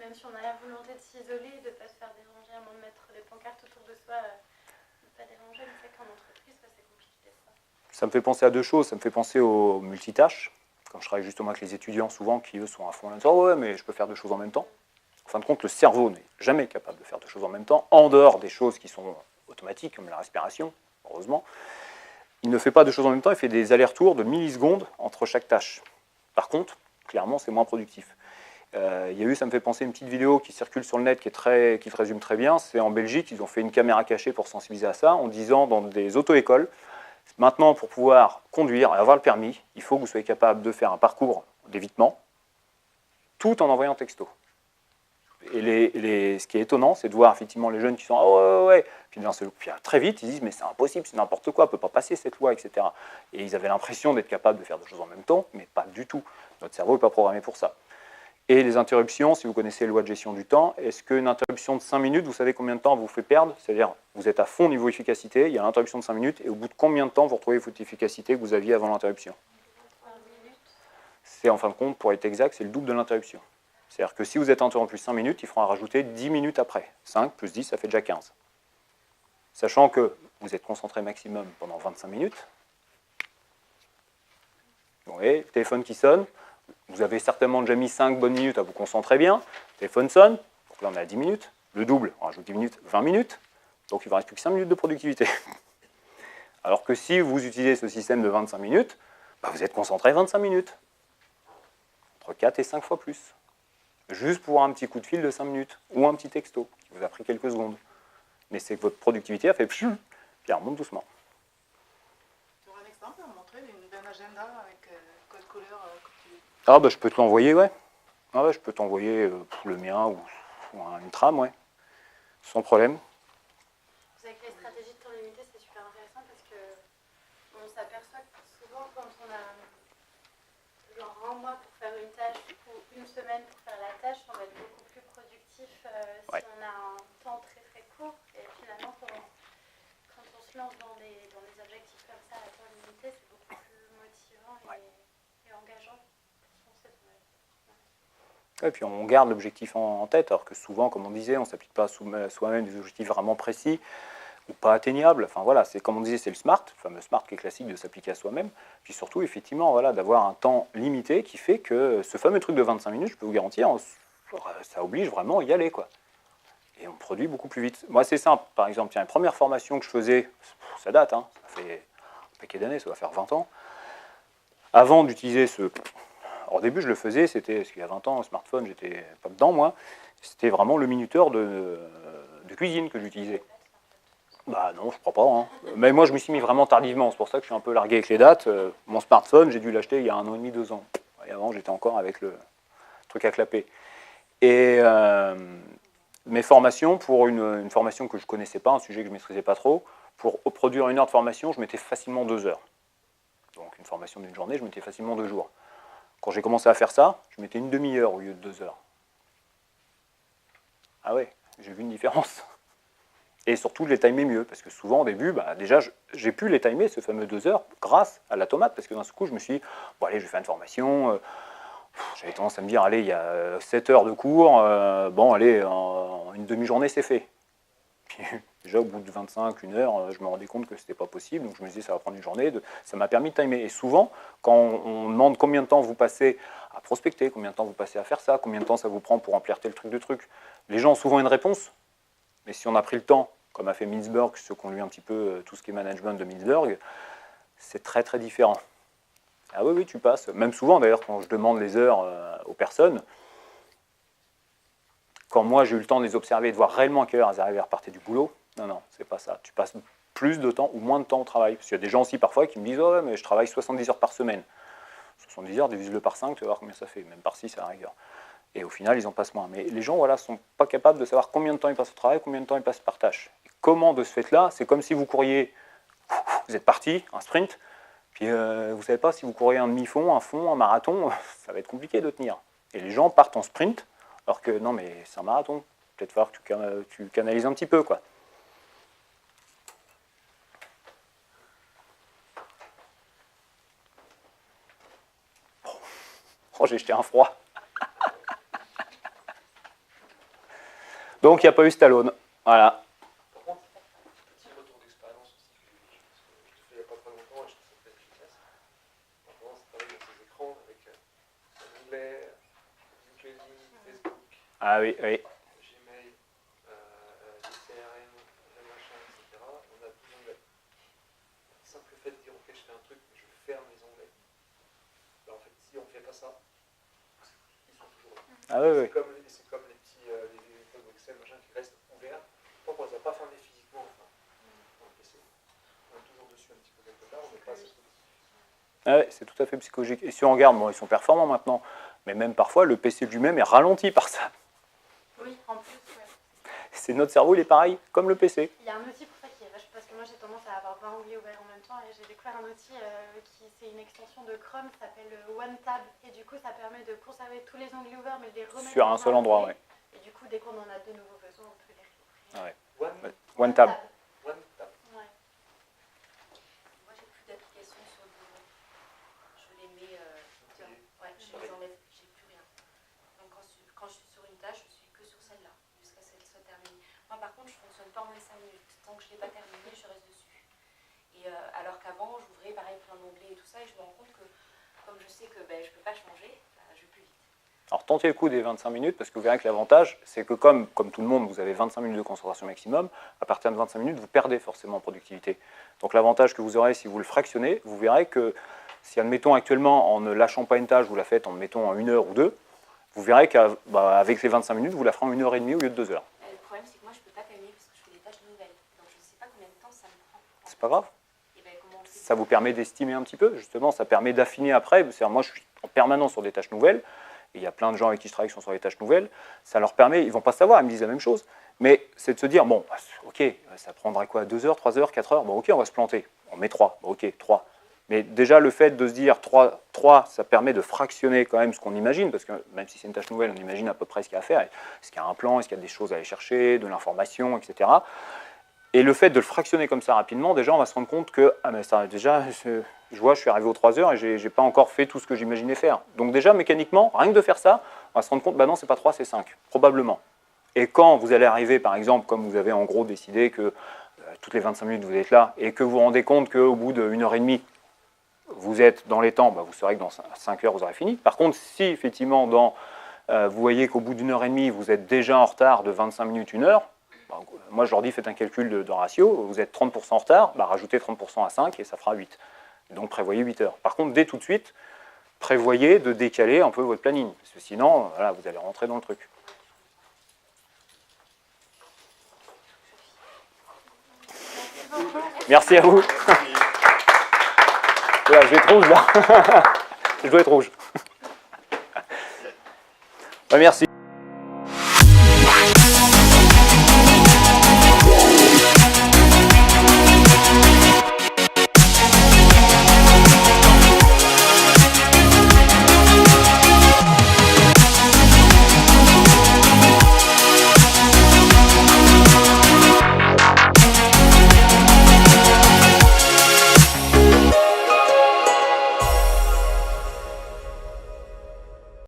Même si on a la volonté de s'isoler, de ne pas se faire déranger, à moins de mettre des pancartes autour de soi, de ne pas déranger, mais c'est qu'en entreprise, c'est compliqué. Ça me fait penser à deux choses. Ça me fait penser aux multitâches. Quand je travaille justement avec les étudiants, souvent, qui eux sont à fond là-dedans, ouais, mais je peux faire 2 choses en même temps. En fin de compte, le cerveau n'est jamais capable de faire 2 choses en même temps, en dehors des choses qui sont automatiques, comme la respiration, heureusement. Il ne fait pas 2 choses en même temps, il fait des allers-retours de millisecondes entre chaque tâche. Par contre, clairement, c'est moins productif. Il y a eu, ça me fait penser, une petite vidéo qui circule sur le net qui se résume très bien. C'est en Belgique, ils ont fait une caméra cachée pour sensibiliser à ça, en disant dans des auto-écoles, maintenant, pour pouvoir conduire et avoir le permis, il faut que vous soyez capable de faire un parcours d'évitement, tout en envoyant texto. Et ce qui est étonnant, c'est de voir effectivement les jeunes qui sont « Ah ouais ». Puis très vite, ils disent « Mais c'est impossible, c'est n'importe quoi, on ne peut pas passer cette loi, etc. » Et ils avaient l'impression d'être capables de faire des choses en même temps, mais pas du tout. Notre cerveau n'est pas programmé pour ça. Et les interruptions, si vous connaissez les lois de gestion du temps, est-ce qu'une interruption de 5 minutes, vous savez combien de temps elle vous fait perdre? C'est-à-dire, vous êtes à fond niveau efficacité, il y a l'interruption de 5 minutes, et au bout de combien de temps vous retrouvez votre efficacité que vous aviez avant l'interruption? C'est en fin de compte, pour être exact, c'est le double de l'interruption. C'est-à-dire que si vous êtes interrompu 5 minutes, il faudra rajouter 10 minutes après. 5 plus 10, ça fait déjà 15. Sachant que vous êtes concentré maximum pendant 25 minutes. Vous voyez, téléphone qui sonne. Vous avez certainement déjà mis 5 bonnes minutes à vous concentrer bien. Le téléphone sonne. Donc là, on est à 10 minutes. Le double, on rajoute 10 minutes, 20 minutes. Donc il ne vous reste plus que 5 minutes de productivité. Alors que si vous utilisez ce système de 25 minutes, vous êtes concentré 25 minutes. Entre 4 et 5 fois plus. Juste pour un petit coup de fil de 5 minutes. Ou un petit texto qui vous a pris quelques secondes. Mais c'est que votre productivité a fait puis elle remonte doucement. Tu aurais un exemple à me montrer d'un agenda avec code couleur que tu... Ah je peux te l'envoyer, ouais. Ah ouais, je peux t'envoyer le mien ou une trame, ouais. Sans problème. Avec les stratégies de temps limité, c'est super intéressant parce que on s'aperçoit que souvent quand on a genre un mois pour faire une tâche ou une semaine pour faire la tâche, on va être beaucoup plus productif si on a un temps très très court. Et finalement, quand on se lance dans des objectifs comme ça à temps limité, c'est beaucoup plus motivant et engageant. Et puis on garde l'objectif en tête, alors que souvent, comme on disait, on ne s'applique pas soi-même des objectifs vraiment précis ou pas atteignables. Enfin voilà, c'est comme on disait, c'est le SMART, le fameux SMART qui est classique de s'appliquer à soi-même. Puis surtout, effectivement, voilà, d'avoir un temps limité qui fait que ce fameux truc de 25 minutes, je peux vous garantir, ça oblige vraiment à y aller, quoi. Et on produit beaucoup plus vite. Moi, c'est simple. Par exemple, la première formation que je faisais, ça date, hein, ça fait un paquet d'années, ça va faire 20 ans. Avant d'utiliser ce... Alors, au début, je le faisais, c'était, parce qu'il y a 20 ans, le smartphone, j'étais pas dedans, moi. C'était vraiment le minuteur de cuisine que j'utilisais. Bah non, je crois pas. Hein. Mais moi, je m'y suis mis vraiment tardivement. C'est pour ça que je suis un peu largué avec les dates. Mon smartphone, j'ai dû l'acheter il y a 1 an et demi, 2 ans. Et avant, j'étais encore avec le truc à clapper. Et mes formations, pour une formation que je ne connaissais pas, un sujet que je ne maîtrisais pas trop, pour produire 1 heure de formation, je mettais facilement 2 heures. Donc une formation d'une journée, je mettais facilement 2 jours. Quand j'ai commencé à faire ça, je mettais une demi-heure au lieu de 2 heures. Ah ouais, j'ai vu une différence. Et surtout, je les timais mieux, parce que souvent, au début, déjà, j'ai pu les timer, ce fameux 2 heures, grâce à l'automate, parce que d'un coup, je me suis dit, bon allez, je vais faire une formation, j'avais tendance à me dire, allez, il y a 7 heures de cours, bon, allez, en une demi-journée, c'est fait. Puis, déjà, au bout de 25, 1 heure, je me rendais compte que ce n'était pas possible, donc je me disais, ça va prendre une journée, ça m'a permis de timer. Et souvent, quand on demande combien de temps vous passez à prospecter, combien de temps vous passez à faire ça, combien de temps ça vous prend pour remplir tel truc de truc, les gens ont souvent une réponse, mais si on a pris le temps, comme a fait Mintzberg, ceux qui ont lu un petit peu tout ce qui est management de Mintzberg, c'est très très différent. Ah oui, tu passes. Même souvent, d'ailleurs, quand je demande les heures aux personnes, quand moi j'ai eu le temps de les observer et de voir réellement à quelle heure elles arrivaient à repartir du boulot, non, c'est pas ça. Tu passes plus de temps ou moins de temps au travail. Parce qu'il y a des gens aussi parfois qui me disent « Oh, mais je travaille 70 heures par semaine. » 70 heures, divise-le par 5, tu vas voir combien ça fait, même par 6 à la rigueur. Et au final, ils en passent moins. Mais les gens, voilà, sont pas capables de savoir combien de temps ils passent au travail, combien de temps ils passent par tâche. Et comment, de ce fait-là, c'est comme si vous couriez, vous êtes parti, un sprint, puis vous ne savez pas si vous courez un demi-fond, un fond, un marathon, ça va être compliqué de tenir. Et les gens partent en sprint, alors que non, mais c'est un marathon. Peut-être falloir que tu canalises un petit peu, quoi. Oh, j'ai jeté un froid. Donc, il n'y a pas eu Stallone. Voilà. Par contre, petit retour d'expérience aussi que je te fais il n'y a pas très longtemps et je trouve ça très efficace. On commence à travailler dans ces écrans avec un onglet, LinkedIn, Facebook, Ah oui. Gmail, les CRM, les machins, etc. On a 12 onglets. Le simple fait de dire ok, je fais un truc, mais je ferme les onglets. Ben, en fait, si on ne fait pas ça, ils sont toujours là. Ah oui. C'est comme les petits tableaux Excel machin, qui restent ouverts. Tant qu'on ne les a pas fermés physiquement, enfin, dans le PC, on est toujours dessus un petit peu quelque part, on n'est pas assez productif. Ah ouais, c'est tout à fait psychologique. Et si on regarde, bon, ils sont performants maintenant, mais même parfois, le PC lui-même est ralenti par ça. Oui. En plus, ouais. C'est notre cerveau, il est pareil, comme le PC. Il y a un outil pour ça qui est vache, parce que moi j'ai tendance à avoir 20 onglets ouverts en même temps et j'ai découvert un outil c'est une extension de Chrome qui s'appelle OneTab et du coup ça permet de conserver tous les onglets ouverts mais de les remettre Sur dans un seul endroit, onglet. ouais. Et du coup dès qu'on en a de nouveaux besoins on peut les réouvrir. Ouais. OneTab. Ouais. Moi, j'ai plus d'applications sur le bureau. Je les mets, ouais, je les enlève, j'ai plus rien. Donc quand je suis sur une tâche, je suis que sur celle-là, jusqu'à ce qu'elle soit terminée. Moi, par contre, je ne fonctionne pas en 5 minutes. Tant que je ne l'ai pas terminée, je reste dessus. Et alors qu'avant, j'ouvrais pareil plein d'onglets et tout ça, et je me rends compte que, comme je sais que je ne peux pas changer, je vais plus vite. Alors tentez le coup des 25 minutes, parce que vous verrez que l'avantage, c'est que comme tout le monde, vous avez 25 minutes de concentration maximum, à partir de 25 minutes, vous perdez forcément en productivité. Donc l'avantage que vous aurez si vous le fractionnez, vous verrez que si, admettons, actuellement, en ne lâchant pas une tâche, vous la faites en mettant en 1 heure ou 2, vous verrez qu'avec les 25 minutes, vous la ferez en 1h30 au lieu de 2 heures. Le problème, c'est que moi, je ne peux pas gagner parce que je fais des tâches nouvelles. Donc je ne sais pas combien de temps ça me prend. C'est pas grave. Et ben, comment on fait Ça vous permet d'estimer un petit peu, justement, ça permet d'affiner après. Moi, je suis en permanence sur des tâches nouvelles, et il y a plein de gens avec qui je travaille qui sont sur des tâches nouvelles. Ça leur permet, ils ne vont pas savoir, ils me disent la même chose, mais c'est de se dire, bon, ok, ça prendrait quoi, 2 heures, 3 heures, 4 heures, bon ok, on va se planter, on met 3, bon ok, 3. Mais déjà, le fait de se dire 3, ça permet de fractionner quand même ce qu'on imagine, parce que même si c'est une tâche nouvelle, on imagine à peu près ce qu'il y a à faire. Est-ce qu'il y a un plan, est-ce qu'il y a des choses à aller chercher, de l'information, etc. Et le fait de le fractionner comme ça rapidement, déjà, on va se rendre compte que, ah mais ça, déjà, je vois, je suis arrivé aux 3 heures et je n'ai pas encore fait tout ce que j'imaginais faire. Donc déjà, mécaniquement, rien que de faire ça, on va se rendre compte, bah non, c'est pas 3, c'est 5, probablement. Et quand vous allez arriver, par exemple, comme vous avez en gros décidé que toutes les 25 minutes, vous êtes là, et que vous vous rendez compte qu'au bout d'1 heure et demie, vous êtes dans les temps, bah vous saurez que dans 5 heures, vous aurez fini. Par contre, si effectivement, vous voyez qu'au bout d'1 heure et demie, vous êtes déjà en retard de 25 minutes, 1 heure, bah, moi je leur dis, faites un calcul de ratio, vous êtes 30% en retard, bah, rajoutez 30% à 5 et ça fera 8. Donc prévoyez 8 heures. Par contre, dès tout de suite, prévoyez de décaler un peu votre planning, parce que sinon, voilà, vous allez rentrer dans le truc. Merci à vous. Voilà, je vais être rouge là. Je dois être rouge. Merci.